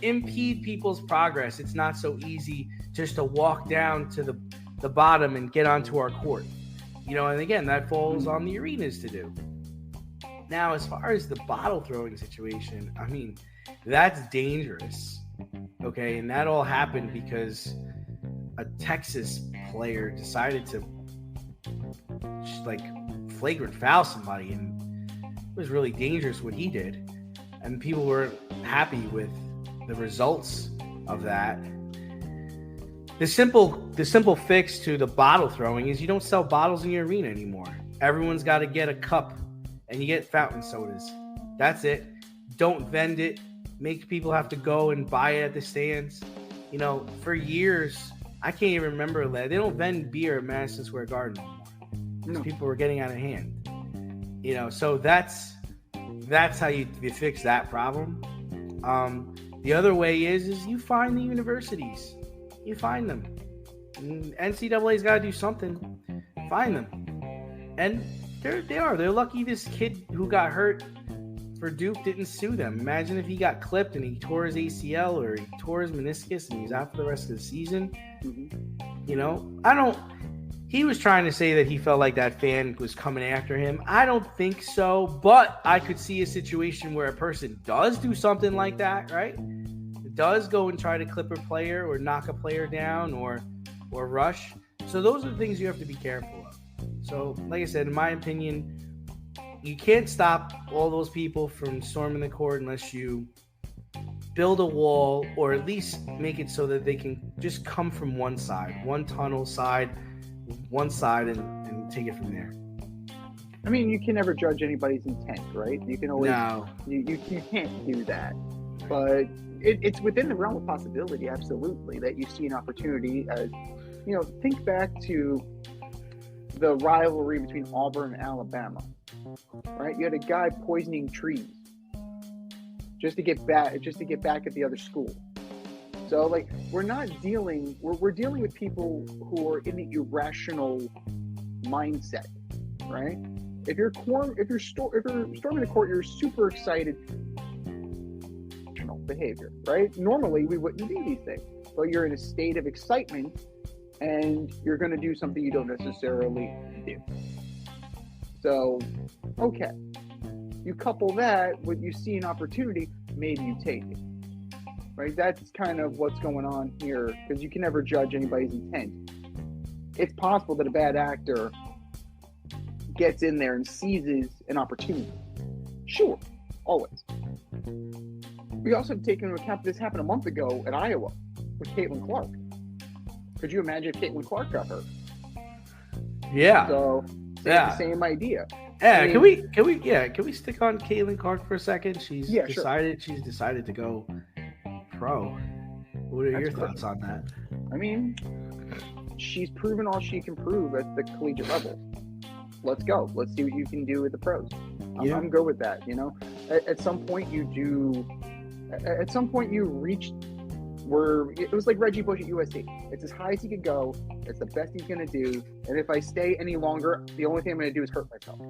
impede people's progress. It's not so easy just to walk down to the bottom and get onto our court. And again, that falls on the arenas to do. Now, as far as the bottle throwing situation, I mean, that's dangerous. Okay. And that all happened because a Texas player decided to flagrant foul somebody, and it was really dangerous what he did, and people weren't happy with the results of that. The simple fix to the bottle throwing is you don't sell bottles in your arena anymore. Everyone's got to get a cup and you get fountain sodas. That's it. Don't vend it. Make people have to go and buy it at the stands. You know, for years, I can't even remember that. They don't vend beer at Madison Square Garden anymore. Because people were getting out of hand. You know, so that's how you fix that problem. The other way is you find the universities. You find them. And NCAA's got to do something. Find them. And they're lucky this kid who got hurt for Duke didn't sue them. Imagine if he got clipped and he tore his ACL or he tore his meniscus and he's out for the rest of the season. Mm-hmm. You know, he was trying to say that he felt like that fan was coming after him. I don't think so, but I could see a situation where a person does do something like that, right? Does go and try to clip a player or knock a player down or rush. So those are the things you have to be careful of. So, like I said, in my opinion, you can't stop all those people from storming the court unless you build a wall or at least make it so that they can just come from one side, one tunnel side, one side, and take it from there. I mean, you can never judge anybody's intent, right? You can always no. you can't do that, but it's within the realm of possibility, absolutely, that you see an opportunity. As you know, think back to the rivalry between Auburn and Alabama, right? You had a guy poisoning trees just to get back at the other school. So, like, we're dealing with people who are in the irrational mindset, right? If you're storming the court, you're super excited. Behavior, right? Normally, we wouldn't do these things, but you're in a state of excitement, and you're going to do something you don't necessarily do. So, okay, you couple that with you see an opportunity, maybe you take it. Right, that's kind of what's going on here, because you can never judge anybody's intent. It's possible that a bad actor gets in there and seizes an opportunity. Sure, always. We also have taken into account this happened a month ago at Iowa with Caitlin Clark. Could you imagine if Caitlin Clark got hurt? Yeah. So yeah, same idea. Yeah, I mean, can we stick on Caitlin Clark for a second? She's decided to go pro. What are your thoughts on that? I mean, she's proven all she can prove at the collegiate level. Let's go. Let's see what you can do with the pros. I'm good with that. You know, at some point you reach where it was like Reggie Bush at USC. It's as high as he could go. It's the best he's going to do. And if I stay any longer, the only thing I'm going to do is hurt myself.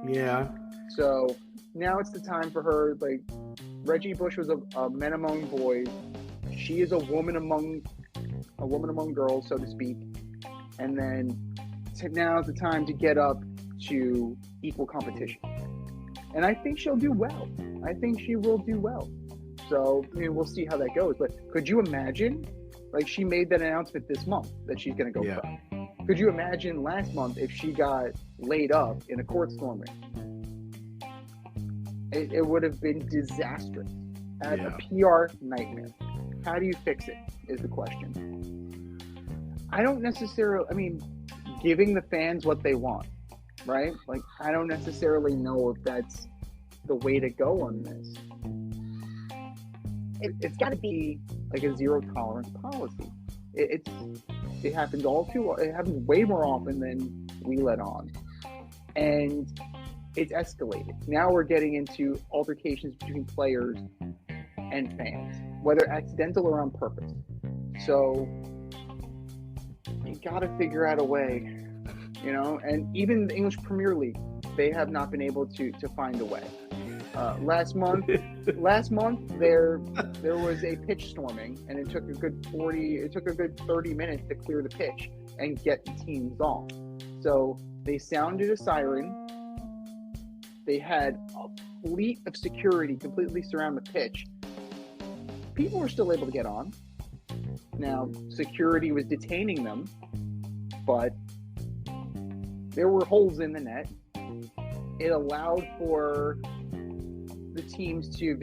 Yeah. So now it's the time for her. Like, Reggie Bush was a man among boys. She is a woman among girls, so to speak. And then now is the time to get up to equal competition. And I think she'll do well. I think she will do well. So, I mean, we'll see how that goes. But could you imagine, like, she made that announcement this month that she's going to go pro. Could you imagine last month if she got laid up in a court storming? It would have been disastrous. A PR nightmare. How do you fix it is the question. I don't necessarily, I mean, giving the fans what they want, right? Like, I don't necessarily know if that's the way to go on this. It's got to be like a zero tolerance policy. It happens it happens way more often than we let on. And it's escalated. Now we're getting into altercations between players and fans, whether accidental or on purpose. So you got to figure out a way, you know, and even the English Premier League, they have not been able to find a way. Last month there was a pitch storming, and it took a good 30 minutes to clear the pitch and get the teams off. So they sounded a siren. They had a fleet of security completely surround the pitch. People were still able to get on. Now, security was detaining them, but there were holes in the net. It allowed for the teams to,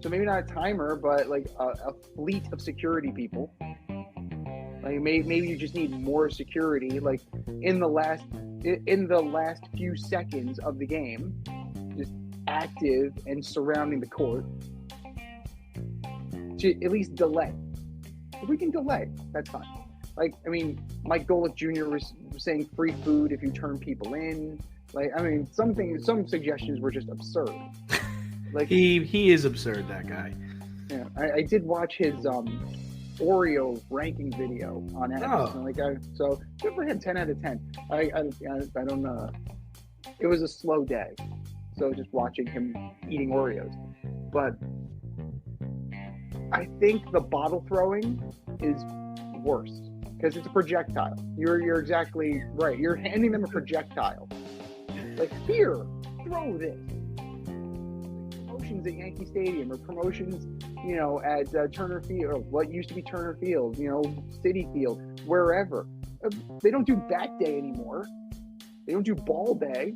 so maybe not a timer, but like a fleet of security people. Like maybe you just need more security. Like in the last in the last few seconds of the game, just active and surrounding the court, to at least delay. If we can delay, that's fine. Like, I mean, Mike Golick Jr. was saying free food if you turn people in. Like, I mean, some suggestions were just absurd. Like, he is absurd, that guy. Yeah, I did watch his Oreo ranking video on X. Oh. So good for him, 10 out of 10. I don't it was a slow day, so just watching him eating Oreos. But I think the bottle throwing is worse because it's a projectile. You're exactly right. You're handing them a projectile. Like, here, throw this. Promotions at Yankee Stadium or promotions, at Turner Field, or what used to be Turner Field, Citi Field, wherever. They don't do bat day anymore. They don't do ball day.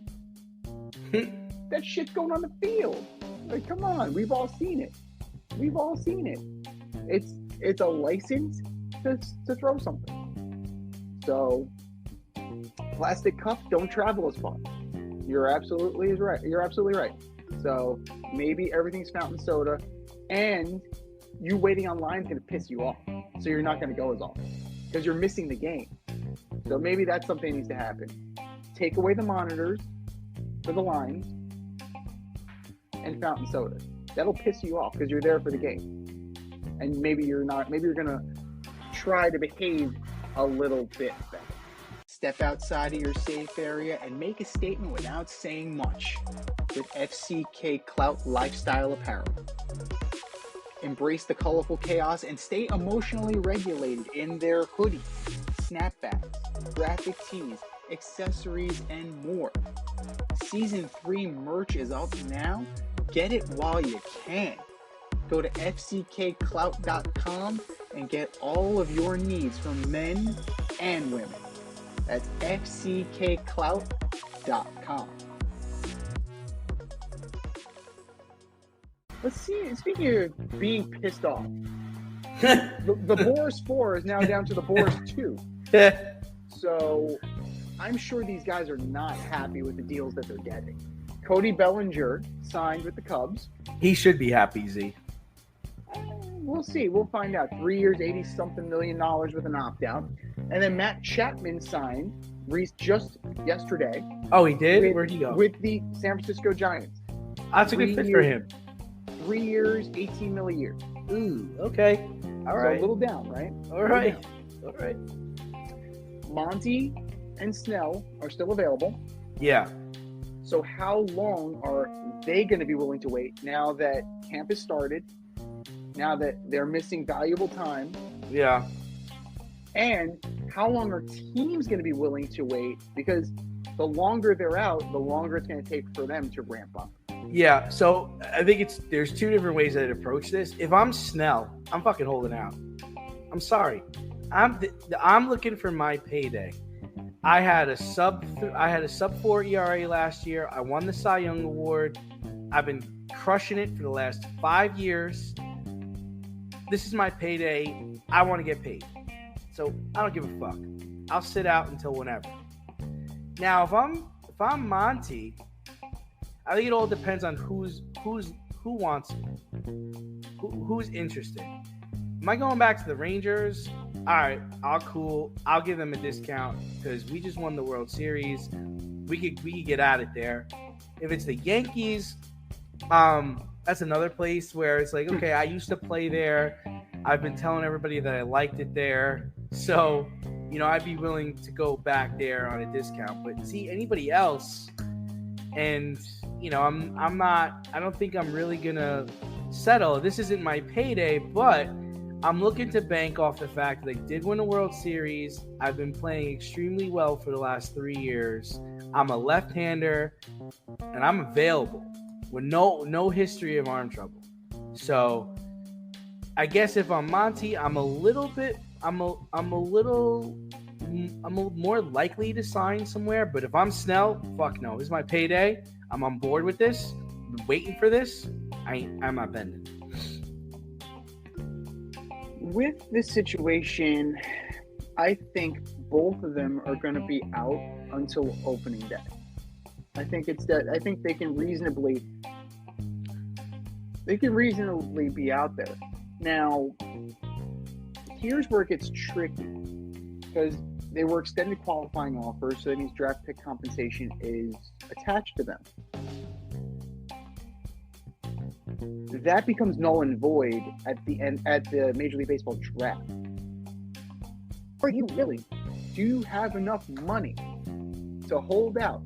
That shit's going on the field. Like, come on, we've all seen it. It's a license to throw something. So, plastic cup, don't travel as far. You're absolutely right. So maybe everything's fountain soda, and you waiting online is going to piss you off. So you're not going to go as often because you're missing the game. So maybe that's something that needs to happen. Take away the monitors for the lines and fountain soda. That'll piss you off because you're there for the game. And maybe you're not. Maybe you're going to try to behave a little bit better. Step outside of your safe area and make a statement without saying much with FCK Clout Lifestyle Apparel. Embrace the colorful chaos and stay emotionally regulated in their hoodies, snapbacks, graphic tees, accessories, and more. Season 3 merch is up now. Get it while you can. Go to fckclout.com and get all of your needs from men and women. That's fckclout.com. Let's see. Speaking of being pissed off, the Boris 4 is now down to the Boris 2. So I'm sure these guys are not happy with the deals that they're getting. Cody Bellinger signed with the Cubs. He should be happy, Z. We'll see. We'll find out. 3 years, $80-something million with an opt-out. And then Matt Chapman signed just yesterday. Oh, he did? Where'd he go? With the San Francisco Giants. That's a good fit for him. 3 years, $18 million a year. Ooh, okay. All right. So a little down, right? All right. All right. Monty and Snell are still available. Yeah. So how long are they going to be willing to wait now that camp has started? Now that they're missing valuable time? Yeah. And how long are teams going to be willing to wait? Because the longer they're out, the longer it's going to take for them to ramp up. Yeah, so I think there's two different ways I'd approach this. If I'm Snell, I'm fucking holding out. I'm sorry. I'm looking for my payday. I had a sub 4 ERA last year. I won the Cy Young Award. I've been crushing it for the last 5 years. This is my payday. I want to get paid. So I don't give a fuck. I'll sit out until whenever. Now, if I'm Monty, I think it all depends on who wants me, who's interested. Am I going back to the Rangers? All right, I'll give them a discount because we just won the World Series. We could get at it there. If it's the Yankees, that's another place where it's like, okay, I used to play there. I've been telling everybody that I liked it there. So, I'd be willing to go back there on a discount. But see, anybody else, and, I don't think I'm really going to settle. This isn't my payday, but I'm looking to bank off the fact that I did win a World Series. I've been playing extremely well for the last 3 years. I'm a left-hander, and I'm available with no history of arm trouble. So I guess if I'm Monty, I'm a little more likely to sign somewhere. But if I'm Snell, fuck no. This is my payday. I'm on board with this. I've been waiting for this. I'm not bending. With this situation, I think both of them are going to be out until opening day. I think it's that. I think they can reasonably be out there. Now, here's where it gets tricky, because they were extended qualifying offers, so that means draft pick compensation is attached to them. That becomes null and void at the Major League Baseball draft. Are you really? Do you have enough money to hold out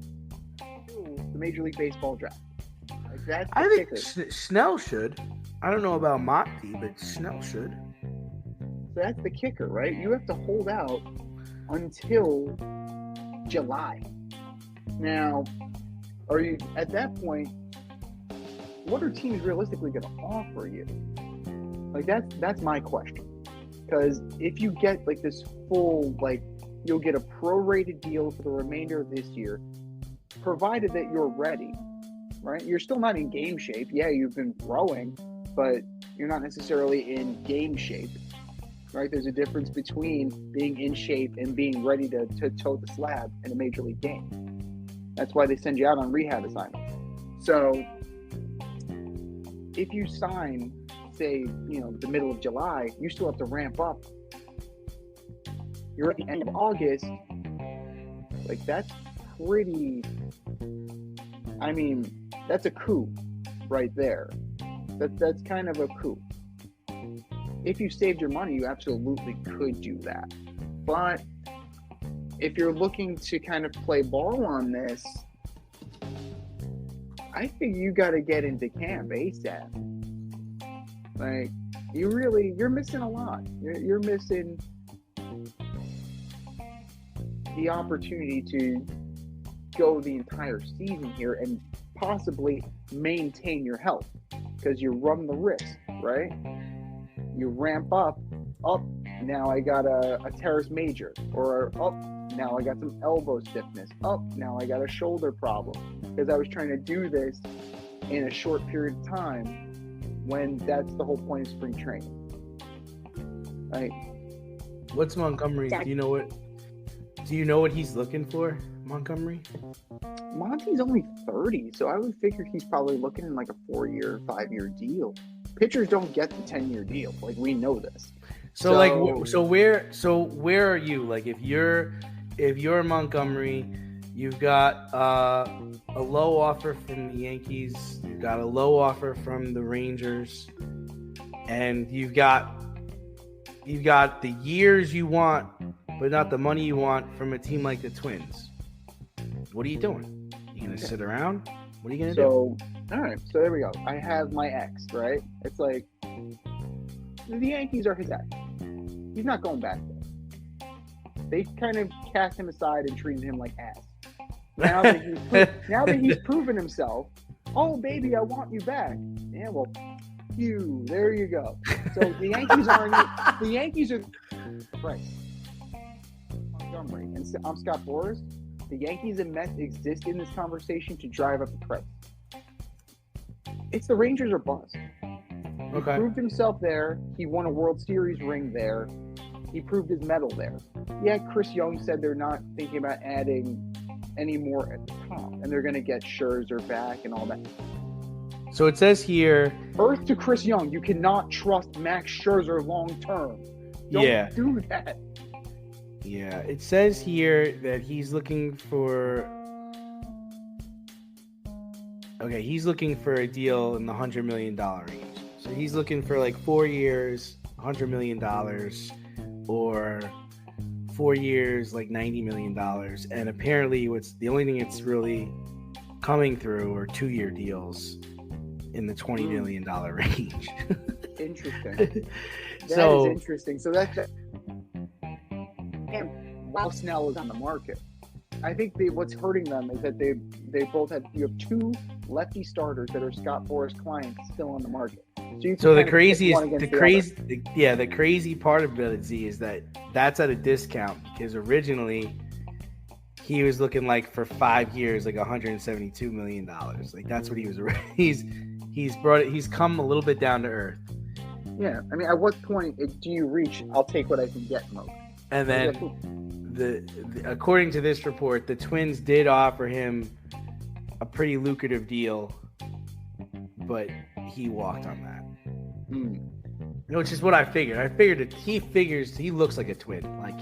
to the Major League Baseball draft? Like, that's the I think kicker. Snell should. I don't know about Monty, but Snell should. So that's the kicker, right? You have to hold out until July. Now, are you at that point? What are teams realistically going to offer you? Like, that's my question. Because if you get like this full, like, you'll get a prorated deal for the remainder of this year, provided that you're ready, right? You're still not in game shape. Yeah, you've been growing, but you're not necessarily in game shape, right? There's a difference between being in shape and being ready to toe the slab in a major league game. That's why they send you out on rehab assignments. So if you sign, say, the middle of July, you still have to ramp up. You're at the end of August. Like, that's pretty, I mean, that's a coup right there. That's kind of a coup. If you saved your money, you absolutely could do that. But if you're looking to kind of play ball on this, I think you got to get into camp ASAP. Like, you're missing a lot. You're missing the opportunity to go the entire season here and possibly maintain your health, because you run the risk, right? You ramp up, now I got a teres major, or now I got some elbow stiffness, now I got a shoulder problem, because I was trying to do this in a short period of time when that's the whole point of spring training. Like, What's Montgomery? Do you know what he's looking for, Montgomery? Monty's only 30, so I would figure he's probably looking in like a 4-year, 5-year deal. Pitchers don't get the 10-year deal. Like, we know this. So where are you? Like, if you're Montgomery, you've got a low offer from the Yankees, you've got a low offer from the Rangers, and you've got the years you want, but not the money you want from a team like the Twins. What are you doing? You gonna sit around? What are you gonna do? All right, so there we go. I have my ex, right? It's like, the Yankees are his ex. He's not going back there. They kind of cast him aside and treated him like ass. Now that he's proven himself, oh baby, I want you back. Yeah, well, there you go. So the Yankees are right. Montgomery and I'm Scott Boras. The Yankees and Mets exist in this conversation to drive up the price. It's the Rangers or bust. He proved himself there. He won a World Series ring there. He proved his mettle there. Yeah, Chris Young said they're not thinking about adding any more at the top, and they're going to get Scherzer back and all that. So it says here, Earth to Chris Young, you cannot trust Max Scherzer long term. Don't do that. Yeah, it says here that he's looking for. Okay, he's looking for a deal in the $100 million range. So he's looking for like 4 years, $100 million, or 4 years, like $90 million. And apparently, the only thing that's really coming through are 2-year deals in the $20 million range. Interesting. That is interesting. So that's. And while Snell is on the market, I think what's hurting them is that they both have, you have 2 lefty starters that are Scott Boras clients still on the market. So the crazy part of it, Z, is that that's at a discount, because originally he was looking like for 5 years, like $172 million. Like, that's what he was. He's come a little bit down to earth. Yeah, I mean, at what point do you reach? I'll take what I can get mode. And then the according to this report, the Twins did offer him a pretty lucrative deal, but he walked on that. Which is what I figured. I figured that he looks like a Twin. Like,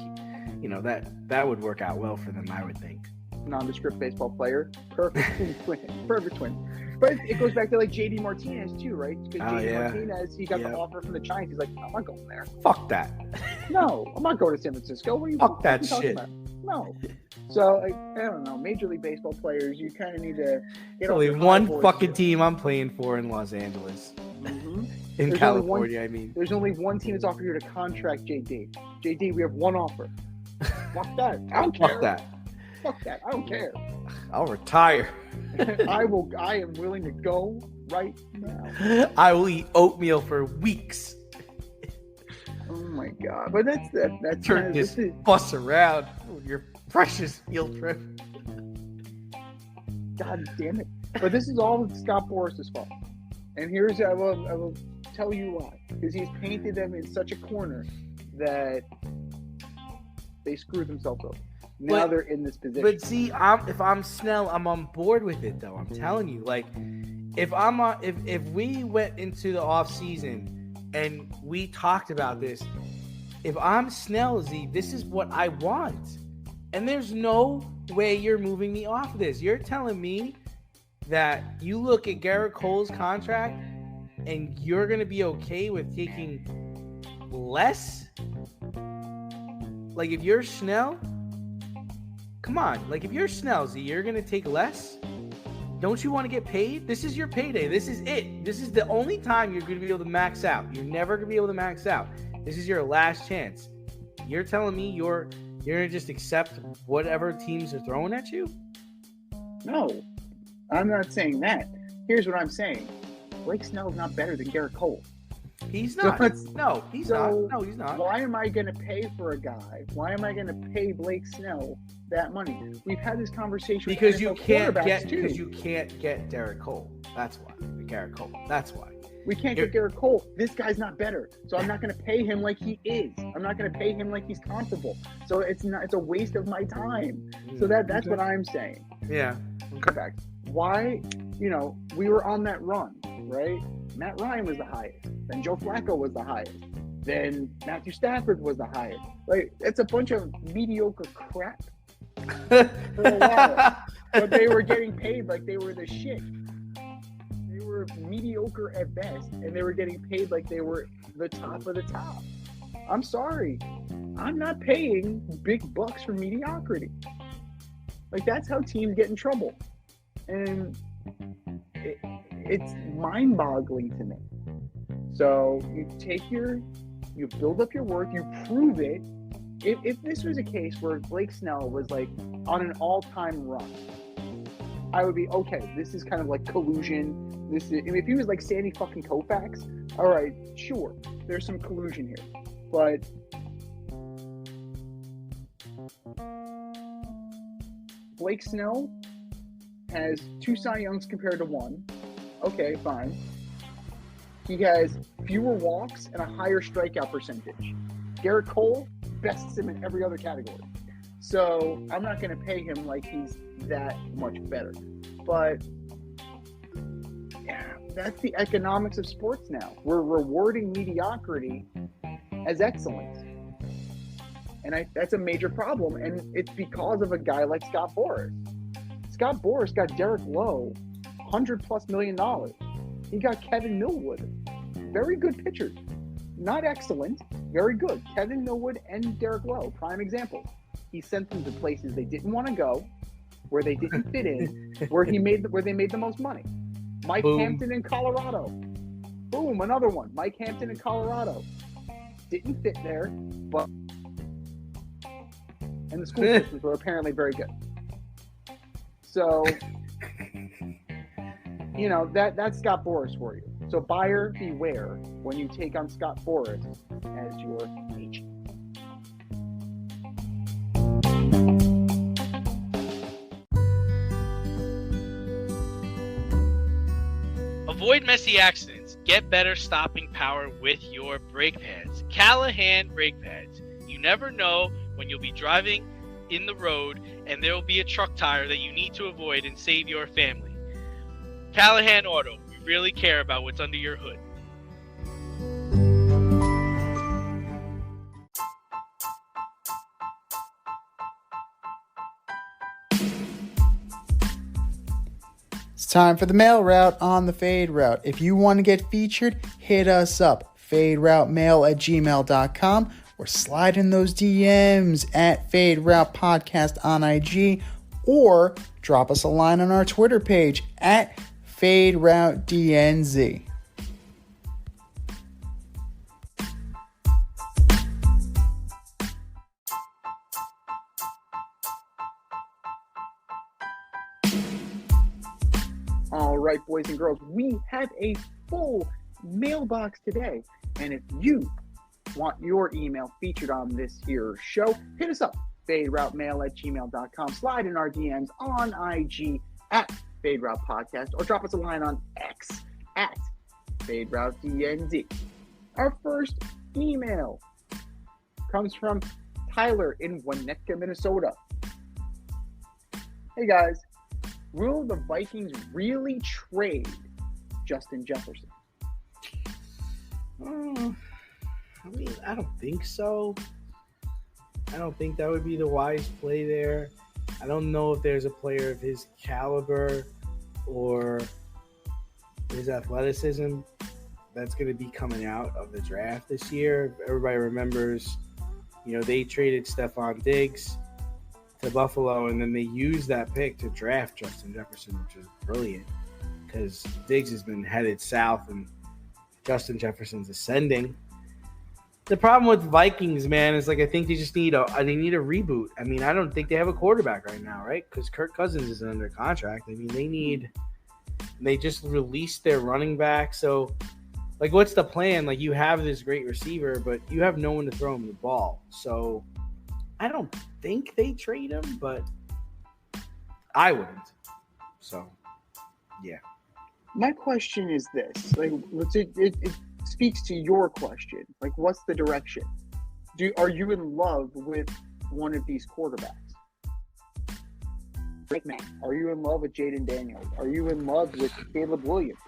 that would work out well for them, I would think. Nondescript baseball player. Perfect twin. Perfect twin. But it goes back to like JD Martinez too, right? Because Martinez, he got the offer from the Giants. He's like, I'm not going there. Fuck that. No, I'm not going to San Francisco. What are you Fuck that talking shit. about? No. So I don't know. Major League Baseball players, you kind of need to get only off your one high horse fucking here. team I'm playing for in Los Angeles. Mhm. In There's California, I mean. There's only one team that's offered you to contract JD. JD, we have one offer. Fuck that. I don't care. Fuck that. Fuck that. I don't care. I'll retire. I am willing to go right now. I will eat oatmeal for weeks. Oh my god! But that's Turn this bus around with your precious field trip. God damn it! But this is all Scott Boris's fault. And here's I will tell you why. Because he's painted them in such a corner that they screwed themselves up. Now they're in this position. But see, if I'm Snell, I'm on board with it though. I'm telling you, like, if we went into the off season and we talked about this, if I'm Snell, Z, this is what I want, and there's no way you're moving me off of this. You're telling me that you look at Garrett Cole's contract and you're gonna be okay with taking less? Like, if you're Snell. Come on, like, if you're Snell, Z, you're gonna take less? Don't you want to get paid? This is your payday. This is it. This is the only time you're gonna be able to max out. You're never gonna be able to max out. This is your last chance. You're telling me you're gonna just accept whatever teams are throwing at you? No, I'm not saying that. Here's what I'm saying: Blake Snell's not better than Garrett Cole. He's So not. it's- No, he's not. No, he's not. Why am I going to pay for a guy? Why am I going to pay Blake Snell that money? We've had this conversation Because with you NFL can't quarterbacks, get Derek Cole. That's why. Garrett Cole. That's why. We can't get Garrett Cole. This guy's not better, so I'm not going to pay him like he is. I'm not going to pay him like he's comparable. So it's a waste of my time. So that's Okay. what I'm saying. Yeah. Correct. Why? We were on that run, right? Matt Ryan was the highest. Then Joe Flacco was the highest. Then Matthew Stafford was the highest. Like, it's a bunch of mediocre crap for a while. But they were getting paid like they were the shit. They were mediocre at best, and they were getting paid like they were the top of the top. I'm sorry. I'm not paying big bucks for mediocrity. Like, that's how teams get in trouble. And it's mind-boggling to me. So you build up your work, you prove it. If this was a case where Blake Snell was like on an all-time run, I would be okay. This is kind of like collusion. If he was like Sandy fucking Koufax, all right, sure, there's some collusion here. But Blake Snell has 2 Cy Youngs compared to 1. Okay, fine. He has fewer walks and a higher strikeout percentage. Garrett Cole bests him in every other category. So I'm not going to pay him like he's that much better. But yeah, that's the economics of sports now. We're rewarding mediocrity as excellence. And that's a major problem. And it's because of a guy like Scott Boras. Scott Boras got Derek Lowe $100+ million. He got Kevin Millwood. Very good pitchers. Not excellent, very good. Kevin Millwood and Derek Lowe, prime example. He sent them to places they didn't want to go, where they didn't fit in, where they made the most money. Mike Boom. Hampton in Colorado. Boom, another one. Mike Hampton in Colorado. Didn't fit there, but and the school systems were apparently very good. So, that's Scott Boras for you. So buyer beware when you take on Scott Boras as your agent. Avoid messy accidents. Get better stopping power with your brake pads. Callahan brake pads. You never know when you'll be driving in the road and there will be a truck tire that you need to avoid and save your family. Callahan Auto, we really care about what's under your hood. It's time for the mail route on the Fade Route. If you want to get featured, hit us up, faderoutemail@gmail.com, or slide in those DMs at Fade Route Podcast on IG, or drop us a line on our Twitter page at Fade Route DNZ. All right, boys and girls, we have a full mailbox today. And if you want your email featured on this here show, hit us up, faderoutemail@gmail.com. Slide in our DMs on IG at Fade Route Podcast, or drop us a line on X at Fade Route DNZ. Our first email comes from Tyler in Winnetka, Minnesota. Hey guys, will the Vikings really trade Justin Jefferson? I mean, I don't think so. I don't think that would be the wise play there. I don't know if there's a player of his caliber or his athleticism that's going to be coming out of the draft this year. Everybody remembers, they traded Stephon Diggs to Buffalo, and then they used that pick to draft Justin Jefferson, which was brilliant because Diggs has been headed south and Justin Jefferson's ascending. The problem with Vikings, man, is I think they just need a reboot. I mean, I don't think they have a quarterback right now, right? Because Kirk Cousins isn't under contract. I mean, they just released their running back. So, what's the plan? You have this great receiver, but you have no one to throw him the ball. So, I don't think they trade him, but I wouldn't. So, yeah. My question is this: it speaks to your question. What's the direction? Are you in love with one of these quarterbacks? Right now, are you in love with Jaden Daniels? Are you in love with Caleb Williams?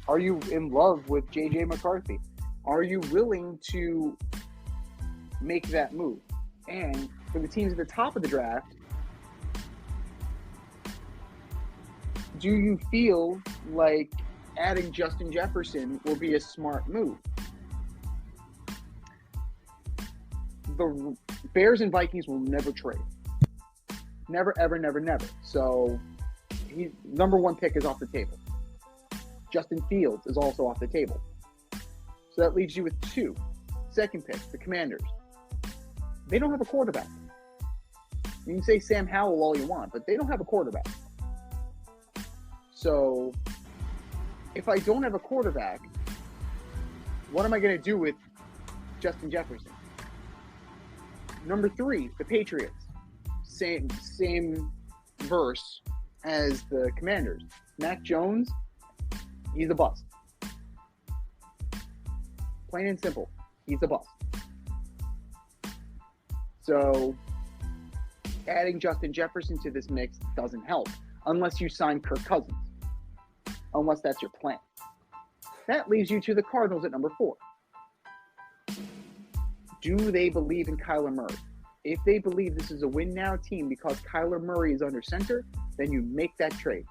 Are you in love with JJ McCarthy? Are you willing to make that move? And for the teams at the top of the draft, do you feel like adding Justin Jefferson will be a smart move? The Bears and Vikings will never trade. Never, ever, never, never. So, number one pick is off the table. Justin Fields is also off the table. So that leaves you with two. Second pick, the Commanders. They don't have a quarterback. You can say Sam Howell all you want, but they don't have a quarterback. So, if I don't have a quarterback, what am I going to do with Justin Jefferson? Number three, the Patriots. Same verse as the Commanders. Mac Jones, he's a bust. Plain and simple, he's a bust. So, adding Justin Jefferson to this mix doesn't help unless you sign Kirk Cousins. Unless that's your plan. That leaves you to the Cardinals at number 4. Do they believe in Kyler Murray? If they believe this is a win-now team because Kyler Murray is under center, then you make that trade.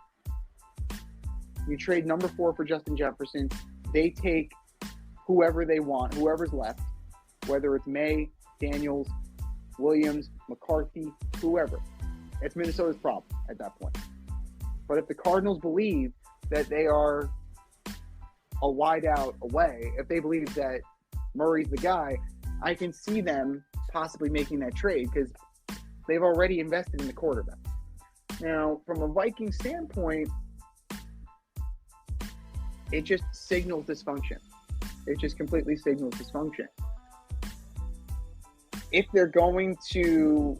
You trade number 4 for Justin Jefferson. They take whoever they want, whoever's left, whether it's May, Daniels, Williams, McCarthy, whoever. It's Minnesota's problem at that point. But if the Cardinals believe that they are a wide out away, if they believe that Murray's the guy, I can see them possibly making that trade because they've already invested in the quarterback. Now, from a Viking standpoint, it just signals dysfunction. It just completely signals dysfunction. If they're going to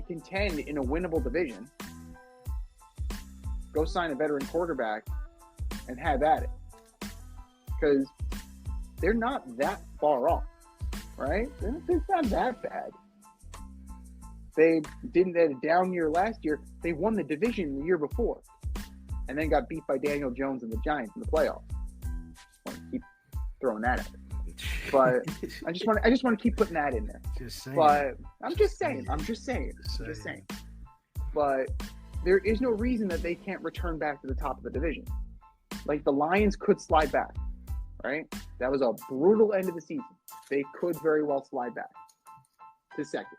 contend in a winnable division, go sign a veteran quarterback and have at it. Because they're not that far off. right? It's not that bad. They didn't had a down year last year. They won the division the year before, and then got beat by Daniel Jones and the Giants in the playoffs. Just want to keep throwing that at it. But I just want to keep putting that in there. Just saying. But I'm just saying. But there is no reason that they can't return back to the top of the division. Like the Lions could slide back, right? That was a brutal end of the season. They could very well slide back to second.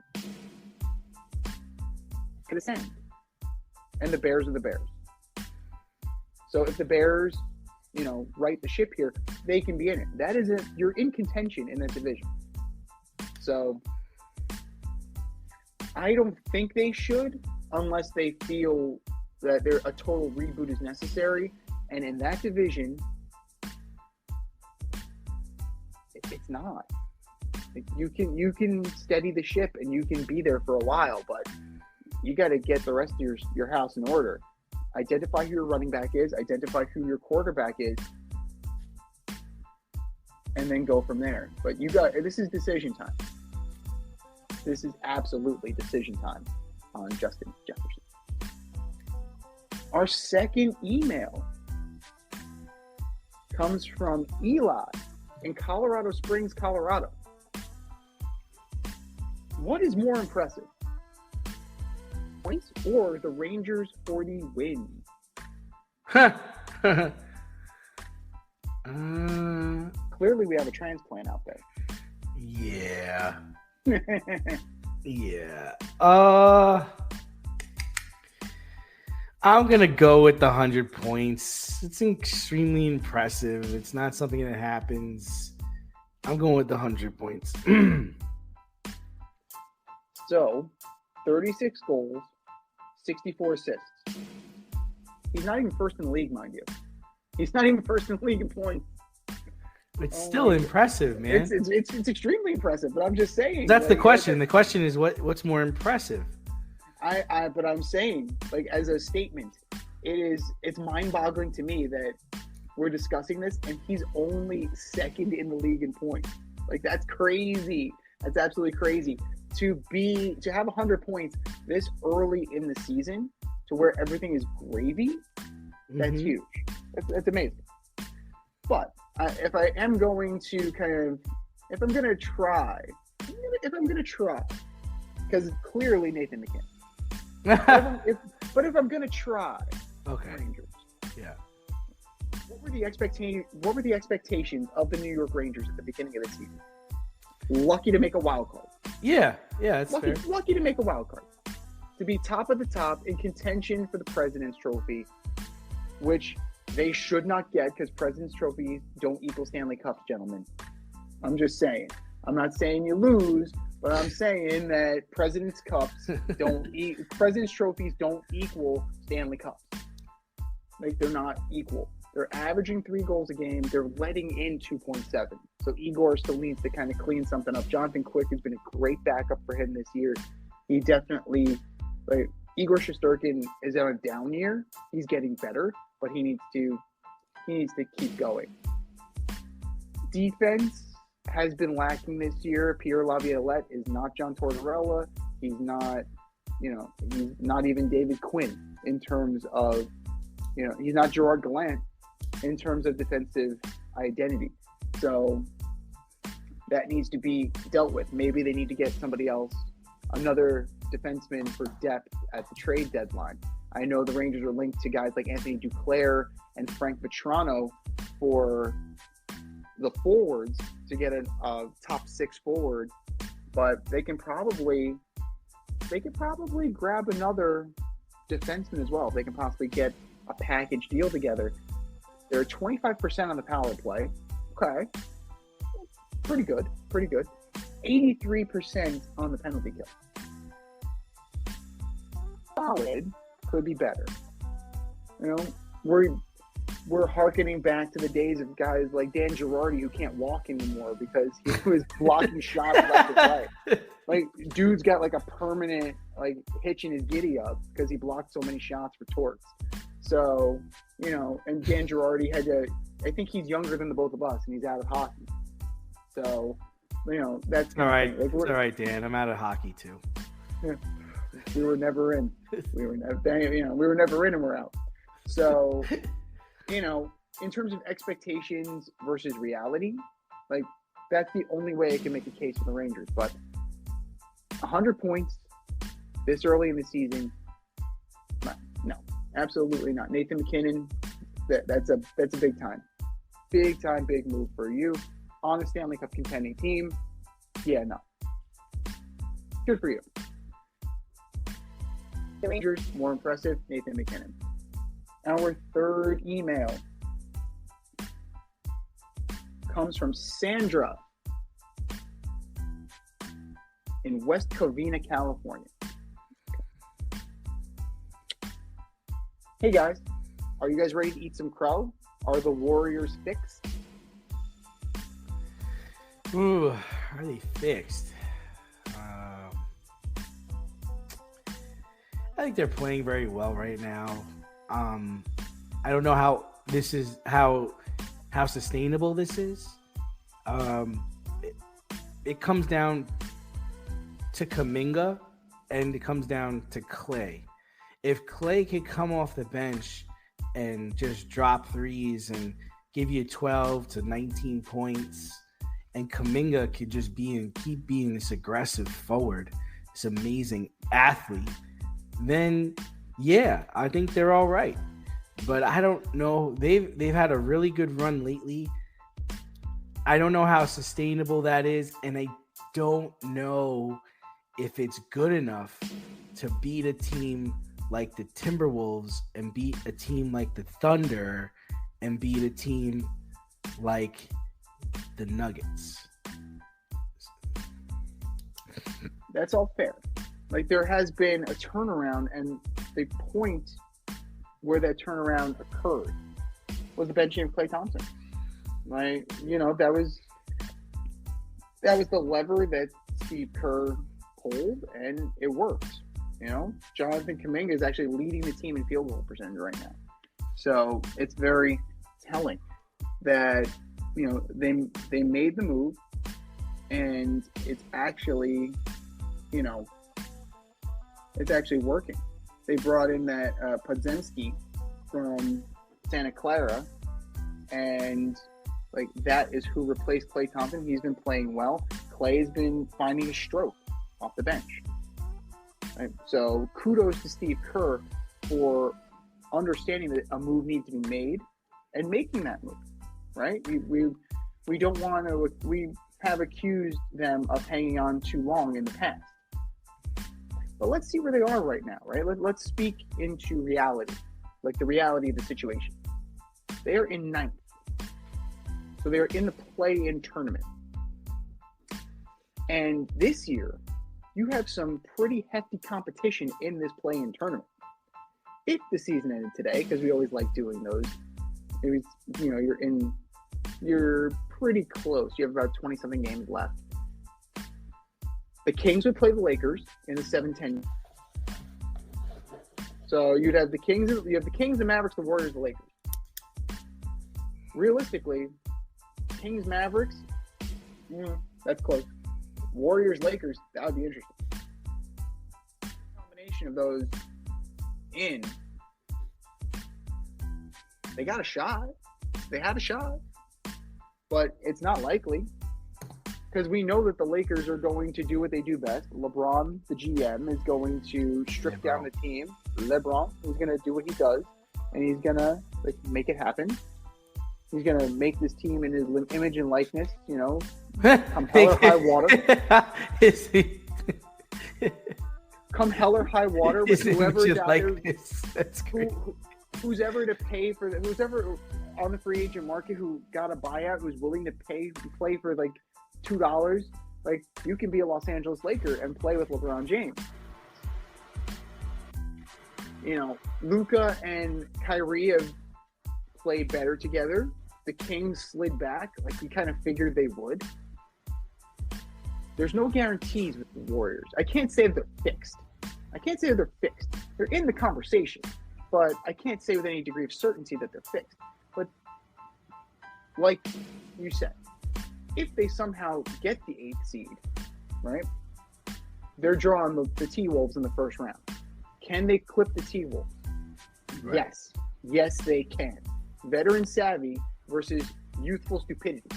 To the end. And the Bears are the Bears. So if the Bears, right the ship here, they can be in it. That is you're in contention in that division. So I don't think they should, unless they feel that a total reboot is necessary. And in that division, it's not. You can steady the ship and you can be there for a while, but you got to get the rest of your house in order. Identify who your running back is, identify who your quarterback is, and then go from there. But this is decision time. This is absolutely decision time on Justin Jefferson. Our second email comes from Eli in Colorado Springs, Colorado. What is more impressive? Points or the Rangers 40 win? Clearly we have a transplant out there. Yeah. Yeah. I'm going to go with the 100 points. It's extremely impressive. It's not something that happens. I'm going with the 100 points. So, 36 goals, 64 assists. He's not even first in the league, mind you. He's not even first in the league in points. It's still impressive, man. It's extremely impressive, but I'm just saying. That's the question. The question is what's more impressive? But I'm saying, like, as a statement, it's mind-boggling to me that we're discussing this and he's only second in the league in points. Like, that's crazy. That's absolutely crazy. To have 100 points this early in the season to where everything is gravy, that's huge. That's amazing. But if I am going to if I'm going to try, because clearly Nathan McKinnon. But if I'm going to try, okay. Rangers. Yeah. What were the expectations of the New York Rangers at the beginning of the season? Lucky to make a wild card. Yeah, that's fair. Lucky to make a wild card. To be top of the top in contention for the President's Trophy, which they should not get because President's Trophies don't equal Stanley Cups, gentlemen. I'm just saying. I'm not saying you lose, but I'm saying that President's Trophies don't equal Stanley Cups. Like, they're not equal. They're averaging 3 goals a game. They're letting in 2.7. So Igor still needs to kind of clean something up. Jonathan Quick has been a great backup for him this year. He definitely, Igor Shesterkin is on a down year. He's getting better, but he needs to keep going. Defense has been lacking this year. Pierre Laviolette is not John Tortorella. He's not even David Quinn in terms of, he's not Gerard Gallant in terms of defensive identity. So that needs to be dealt with. Maybe they need to get somebody else, another defenseman for depth at the trade deadline. I know the Rangers are linked to guys like Anthony Duclair and Frank Vetrano for the forwards to get a top 6 forward, but they can probably grab another defenseman as well. They can possibly get a package deal together. They're 25% on the power play. Okay. Pretty good. 83% on the penalty kill. Solid. Could be better. We're hearkening back to the days of guys like Dan Girardi who can't walk anymore because he was blocking shots left and right. Like, dude's got like a permanent hitch in his giddy up because he blocked so many shots for Torts. So, and Dan Girardi I think he's younger than the both of us and he's out of hockey. So, That's All right. like, It's all right, Dan. I'm out of hockey too. we were never in. We were never in, and we're out. So, in terms of expectations versus reality, like that's the only way I can make a case for the Rangers. But 100 points this early in the season, no, absolutely not. Nathan MacKinnon, that's a big time, big move for you on a Stanley Cup contending team. Yeah, no, good for you. The Rangers, more impressive, Nathan MacKinnon. Our third email comes from Sandra in West Covina, California. Hey guys, are you guys ready to eat some crow? Are the Warriors fixed? Ooh, are they fixed? I think they're playing very well right now. I don't know how sustainable this is. It comes down to Kuminga and it comes down to Clay. If Clay could come off the bench and just drop threes and give you 12 to 19 points, and Kuminga could just keep being this aggressive forward, this amazing athlete, then yeah, I think they're all right. But I don't know. They've had a really good run lately. I don't know how sustainable that is, and I don't know if it's good enough to beat a team like the Timberwolves and beat a team like the Thunder and beat a team like the Nuggets. That's all fair. Like, there has been a turnaround, and the point where that turnaround occurred was the benching of Klay Thompson. Like, that was the lever that Steve Kerr pulled, and it worked. Jonathan Kuminga is actually leading the team in field goal percentage right now. So it's very telling that they made the move, and it's actually working. They brought in that Podziemski from Santa Clara, and that is who replaced Klay Thompson. He's been playing well. Klay's been finding a stroke off the bench. Right? So kudos to Steve Kerr for understanding that a move needs to be made and making that move. Right? We don't want to. We have accused them of hanging on too long in the past. But let's see where they are right now, right? Let's speak into reality, like the reality of the situation. They are in 9th. So they are in the play-in tournament. And this year, you have some pretty hefty competition in this play-in tournament. If the season ended today, because we always like doing those, you're pretty close. You have about 20-something games left. The Kings would play the Lakers in the 7-10. So you have the Kings, the Mavericks, the Warriors, the Lakers. Realistically, Kings, Mavericks, that's close. Warriors, Lakers, that would be interesting. Combination of those in, they got a shot. They had a shot, but it's not likely. Because we know that the Lakers are going to do what they do best. LeBron, the GM, is going to strip down the team. LeBron is going to do what he does, and he's going to make it happen. He's going to make this team in his image and likeness, come hell or high water. Come hell or high water with whoever who's ever to pay for who's ever on the free agent market who got a buyout, who's willing to play for $2, you can be a Los Angeles Laker and play with LeBron James. Luka and Kyrie have played better together. The Kings slid back we kind of figured they would. There's no guarantees with the Warriors. I can't say that they're fixed. They're in the conversation, but I can't say with any degree of certainty that they're fixed. But like you said, if they somehow get the 8th seed, right? They're drawing the T-Wolves in the first round. Can they clip the T-Wolves? Right. Yes. Yes, they can. Veteran savvy versus youthful stupidity.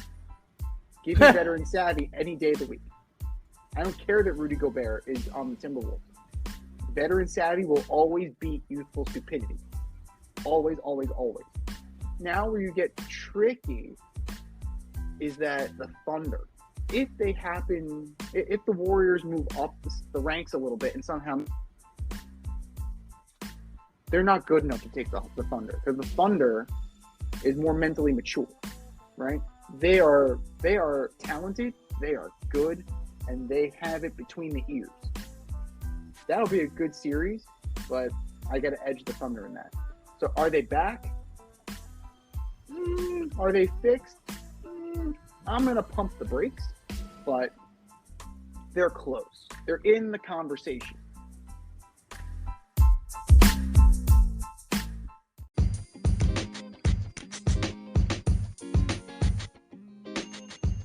Give me veteran savvy any day of the week. I don't care that Rudy Gobert is on the Timberwolves. Veteran savvy will always beat youthful stupidity. Always, always, always. Now where you get tricky is that the Thunder, if the Warriors move up the ranks a little bit and somehow they're not good enough to take the Thunder, because the Thunder is more mentally mature, right? They are talented, they are good, and they have it between the ears. That'll be a good series, but I got to edge the Thunder in that. So are they back? Are they fixed? I'm going to pump the brakes, but they're close. They're in the conversation.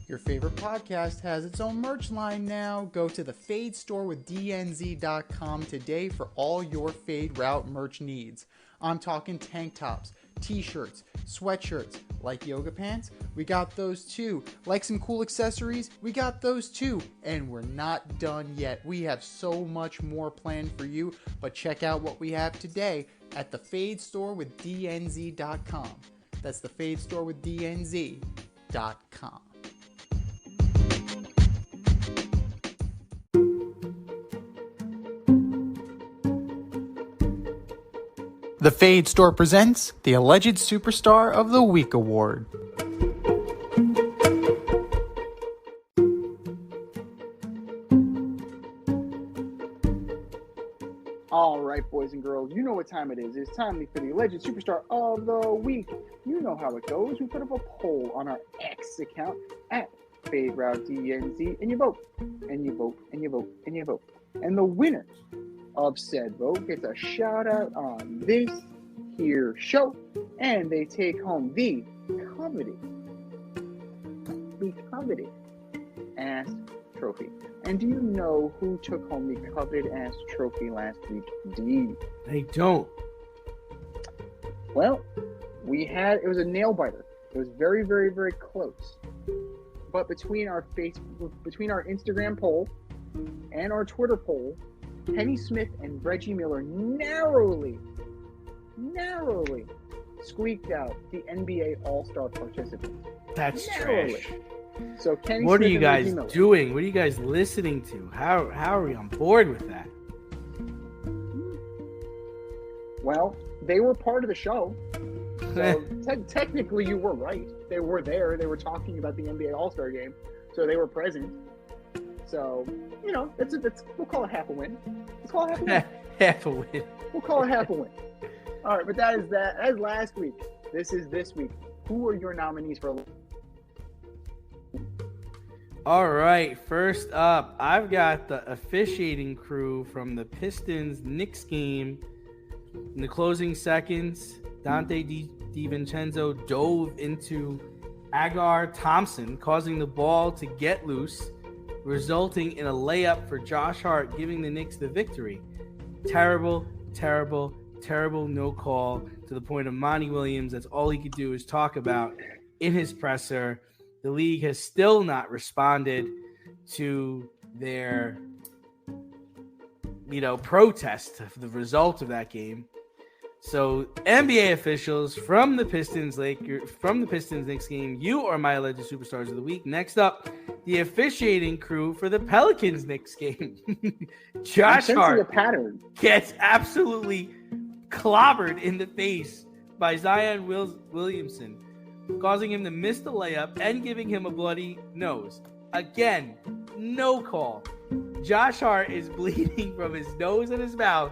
Your favorite podcast has its own merch line now. Go to the Fade Store with DNZ.com today for all your Fade Route merch needs. I'm talking tank tops, t-shirts, sweatshirts, like yoga pants, we got those too. Like some cool accessories, we got those too. And we're not done yet. We have so much more planned for you, but check out what we have today at the Fade Store with DNZ.com. That's the Fade Store with DNZ.com. The Fade Store presents the Alleged Superstar of the Week Award. All right, boys and girls, you know what time it is. It's time for the Alleged Superstar of the Week. You know how it goes. We put up a poll on our X account at FadeRouteDNZ, and you vote, and you vote, and you vote, and you vote. And the winner of said vote gets a shout out on this here show, and they take home the coveted ass trophy. And do you know who took home the coveted ass trophy last week? D. They don't. Well, it was a nail biter. It was very, very, very close. But between our Instagram poll and our Twitter poll, Kenny Smith and Reggie Miller narrowly squeaked out the NBA All-Star participants. That's Narrowly. trash. So Kenny What Smith are you and guys Reggie Miller. doing? What are you guys listening to? How are we on board with that? Well, they were part of the show. So technically you were right. They were there. They were talking about the NBA All-Star game. So they were present. So, we'll call it half a win. Let's call it half a win. Half a win. We'll call it half a win. All right, but that is that. That is last week. This is this week. Who are your nominees for? All right, first up, I've got the officiating crew from the Pistons-Knicks game. In the closing seconds, Dante DiVincenzo dove into Agar Thompson, causing the ball to get loose, resulting in a layup for Josh Hart, giving the Knicks the victory. Terrible no call, to the point of Monty Williams. That's all he could do is talk about in his presser. The league has still not responded to their, protest of the result of that game. So NBA officials from the Pistons-Knicks game, you are my alleged superstars of the week. Next up, the officiating crew for the Pelicans-Knicks game. Josh Hart a pattern. gets absolutely clobbered in the face by Zion Williamson, causing him to miss the layup and giving him a bloody nose. Again, no call. Josh Hart is bleeding from his nose and his mouth,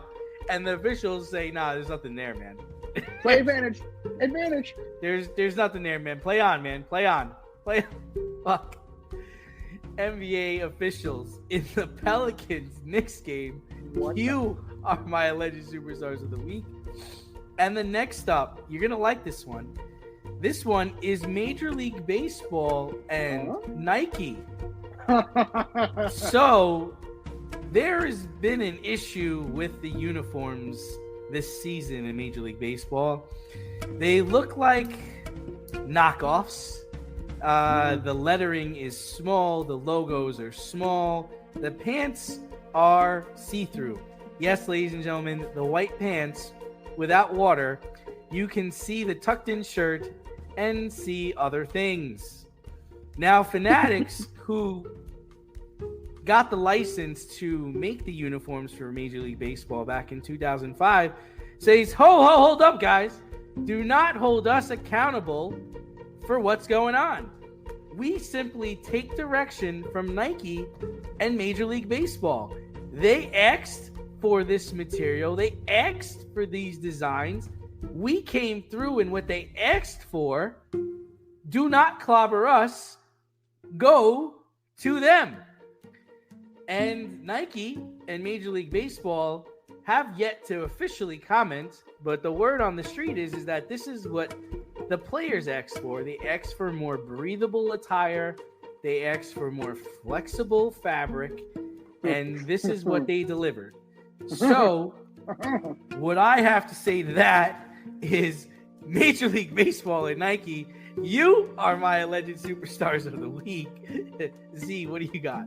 and the officials say, "Nah, there's nothing there, man. Play advantage. There's nothing there, man. Play on, man. Play on. Fuck." NBA officials in the Pelicans-Knicks game. You are my alleged superstars of the week. And the next up, you're going to like this one. This one is Major League Baseball and Nike. So there has been an issue with the uniforms this season in Major League Baseball. They look like knockoffs. The lettering is small. The logos are small. The pants are see-through. Yes, ladies and gentlemen, the white pants without water. You can see the tucked-in shirt and see other things. Now, Fanatics, who got the license to make the uniforms for Major League Baseball back in 2005, says, hold up, guys. Do not hold us accountable for what's going on. We simply take direction from Nike and Major League Baseball. They asked for this material. They asked for these designs. We came through in what they asked for. Do not clobber us. Go to them. And Nike and Major League Baseball have yet to officially comment, but the word on the street is that this is what the players asked for. They asked for more breathable attire. They asked for more flexible fabric. And this is what they delivered. So what I have to say to that is Major League Baseball and Nike, you are my alleged superstars of the week. Z, what do you got?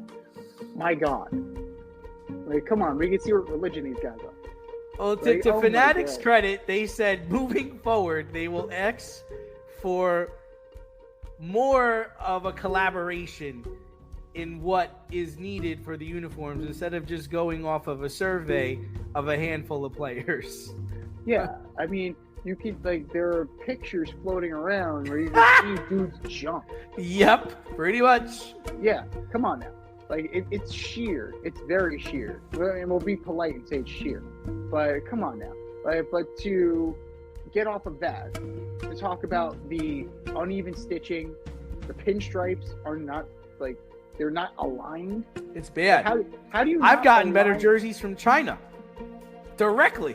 My God. Like, come on, we can see what religion these guys are. Well, to Fanatics' credit, they said moving forward, they will ask for more of a collaboration in what is needed for the uniforms instead of just going off of a survey of a handful of players. Yeah, I mean, you can, like, there are pictures floating around where you can see dudes jump. Yep, pretty much. Yeah, come on now. Like, it's sheer. It's very sheer. And we'll be polite and say it's sheer. But come on now. Like, but to get off of that, to talk about the uneven stitching, the pinstripes are not, like, they're not aligned. It's bad. How do you? I've gotten better jerseys from China directly.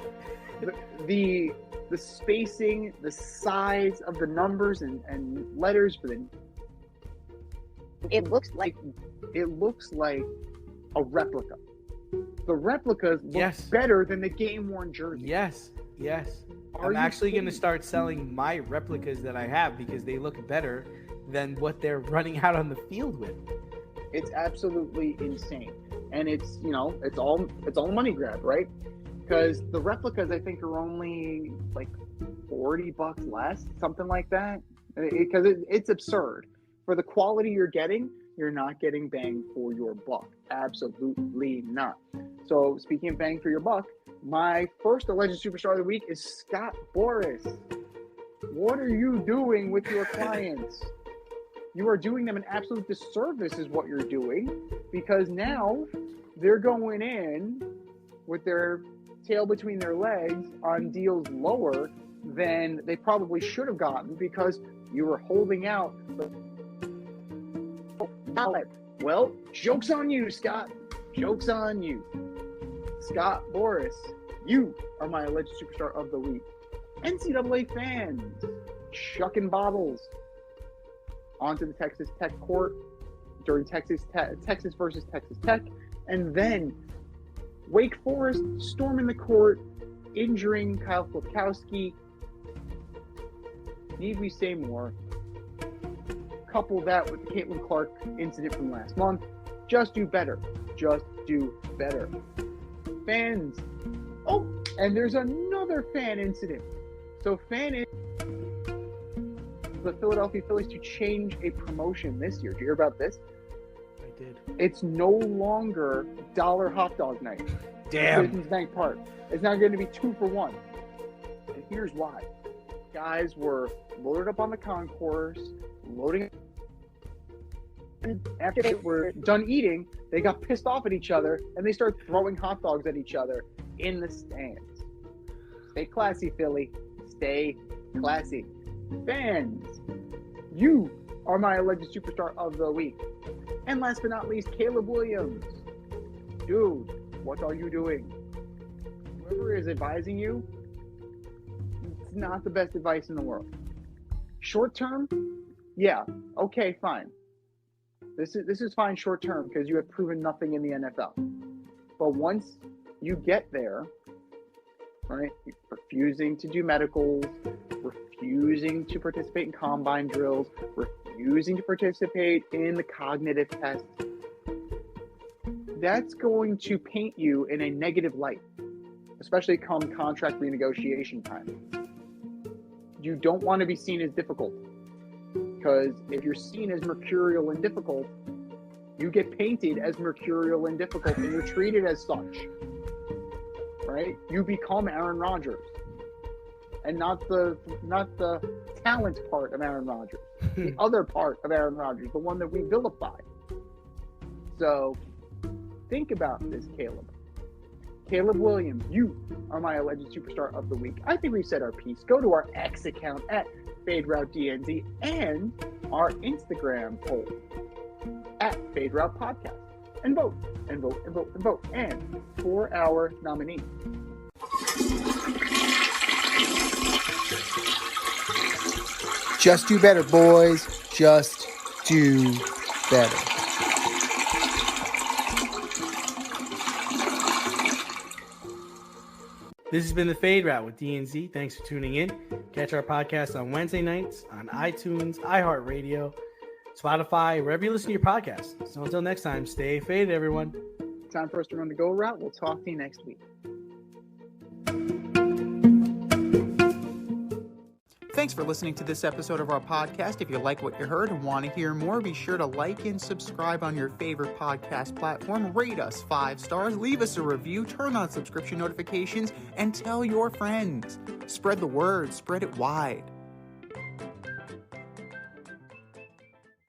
The spacing, the size of the numbers and letters for the. It looks like a replica. The replicas look better than the game-worn jersey. Yes. I'm actually going to start selling my replicas that I have because they look better than what they're running out on the field with. It's absolutely insane, and it's all a money grab, right? Because the replicas I think are only like $40 less, something like that. Because it's absurd for the quality you're getting. You're not getting bang for your buck. Absolutely not. So speaking of bang for your buck, my first alleged superstar of the week is Scott Boras. What are you doing with your clients? You are doing them an absolute disservice is what you're doing, because now they're going in with their tail between their legs on deals lower than they probably should have gotten because you were holding out the dollar. Well, joke's on you, Scott. Joke's on you. Scott Boras, you are my alleged superstar of the week. NCAA fans chucking bottles onto the Texas Tech court during Texas versus Texas Tech, and then Wake Forest storming the court, injuring Kyle Flipkowski. Need we say more? Couple that with the Caitlin Clark incident from last month. Just do better. Just do better. Fans. Oh, and there's another fan incident. So the Philadelphia Phillies to change a promotion this year. Did you hear about this? I did. It's no longer dollar hot dog night. Damn. Citizens Bank Park. It's now going to be 2 for 1. And here's why. Guys were loaded up on the concourse, loading. And after they were done eating, they got pissed off at each other and they started throwing hot dogs at each other in the stands. Stay classy, Philly. Stay classy. Fans, you are my alleged superstar of the week. And last but not least, Caleb Williams. Dude, what are you doing? Whoever is advising you, it's not the best advice in the world. Short term, yeah, okay, fine. This is fine short term because you have proven nothing in the NFL. But once you get there, right, refusing to do medicals, refusing to participate in combine drills, refusing to participate in the cognitive tests, that's going to paint you in a negative light, especially come contract renegotiation time. You don't want to be seen as difficult, because if you're seen as mercurial and difficult, you get painted as mercurial and difficult, and you're treated as such, right? You become Aaron Rodgers, and not the talent part of Aaron Rodgers, the other part of Aaron Rodgers, the one that we vilify. So think about this, Caleb. Caleb Williams, you are my alleged superstar of the week. I think we've said our piece. Go to our X account at FadeRouteDNZ and our Instagram poll at FadeRoute Podcast. And vote, and vote, and vote, and vote. And for our nominee. Just do better, boys. Just do better. This has been the Fade Route with DNZ. Thanks for tuning in. Catch our podcast on Wednesday nights on iTunes, iHeartRadio, Spotify, wherever you listen to your podcasts. So until next time, stay faded, everyone. Time for us to run the go route. We'll talk to you next week. Thanks for listening to this episode of our podcast. If you like what you heard and want to hear more, be sure to like and subscribe on your favorite podcast platform. Rate us 5 stars, leave us a review, turn on subscription notifications, and tell your friends. Spread the word, spread it wide.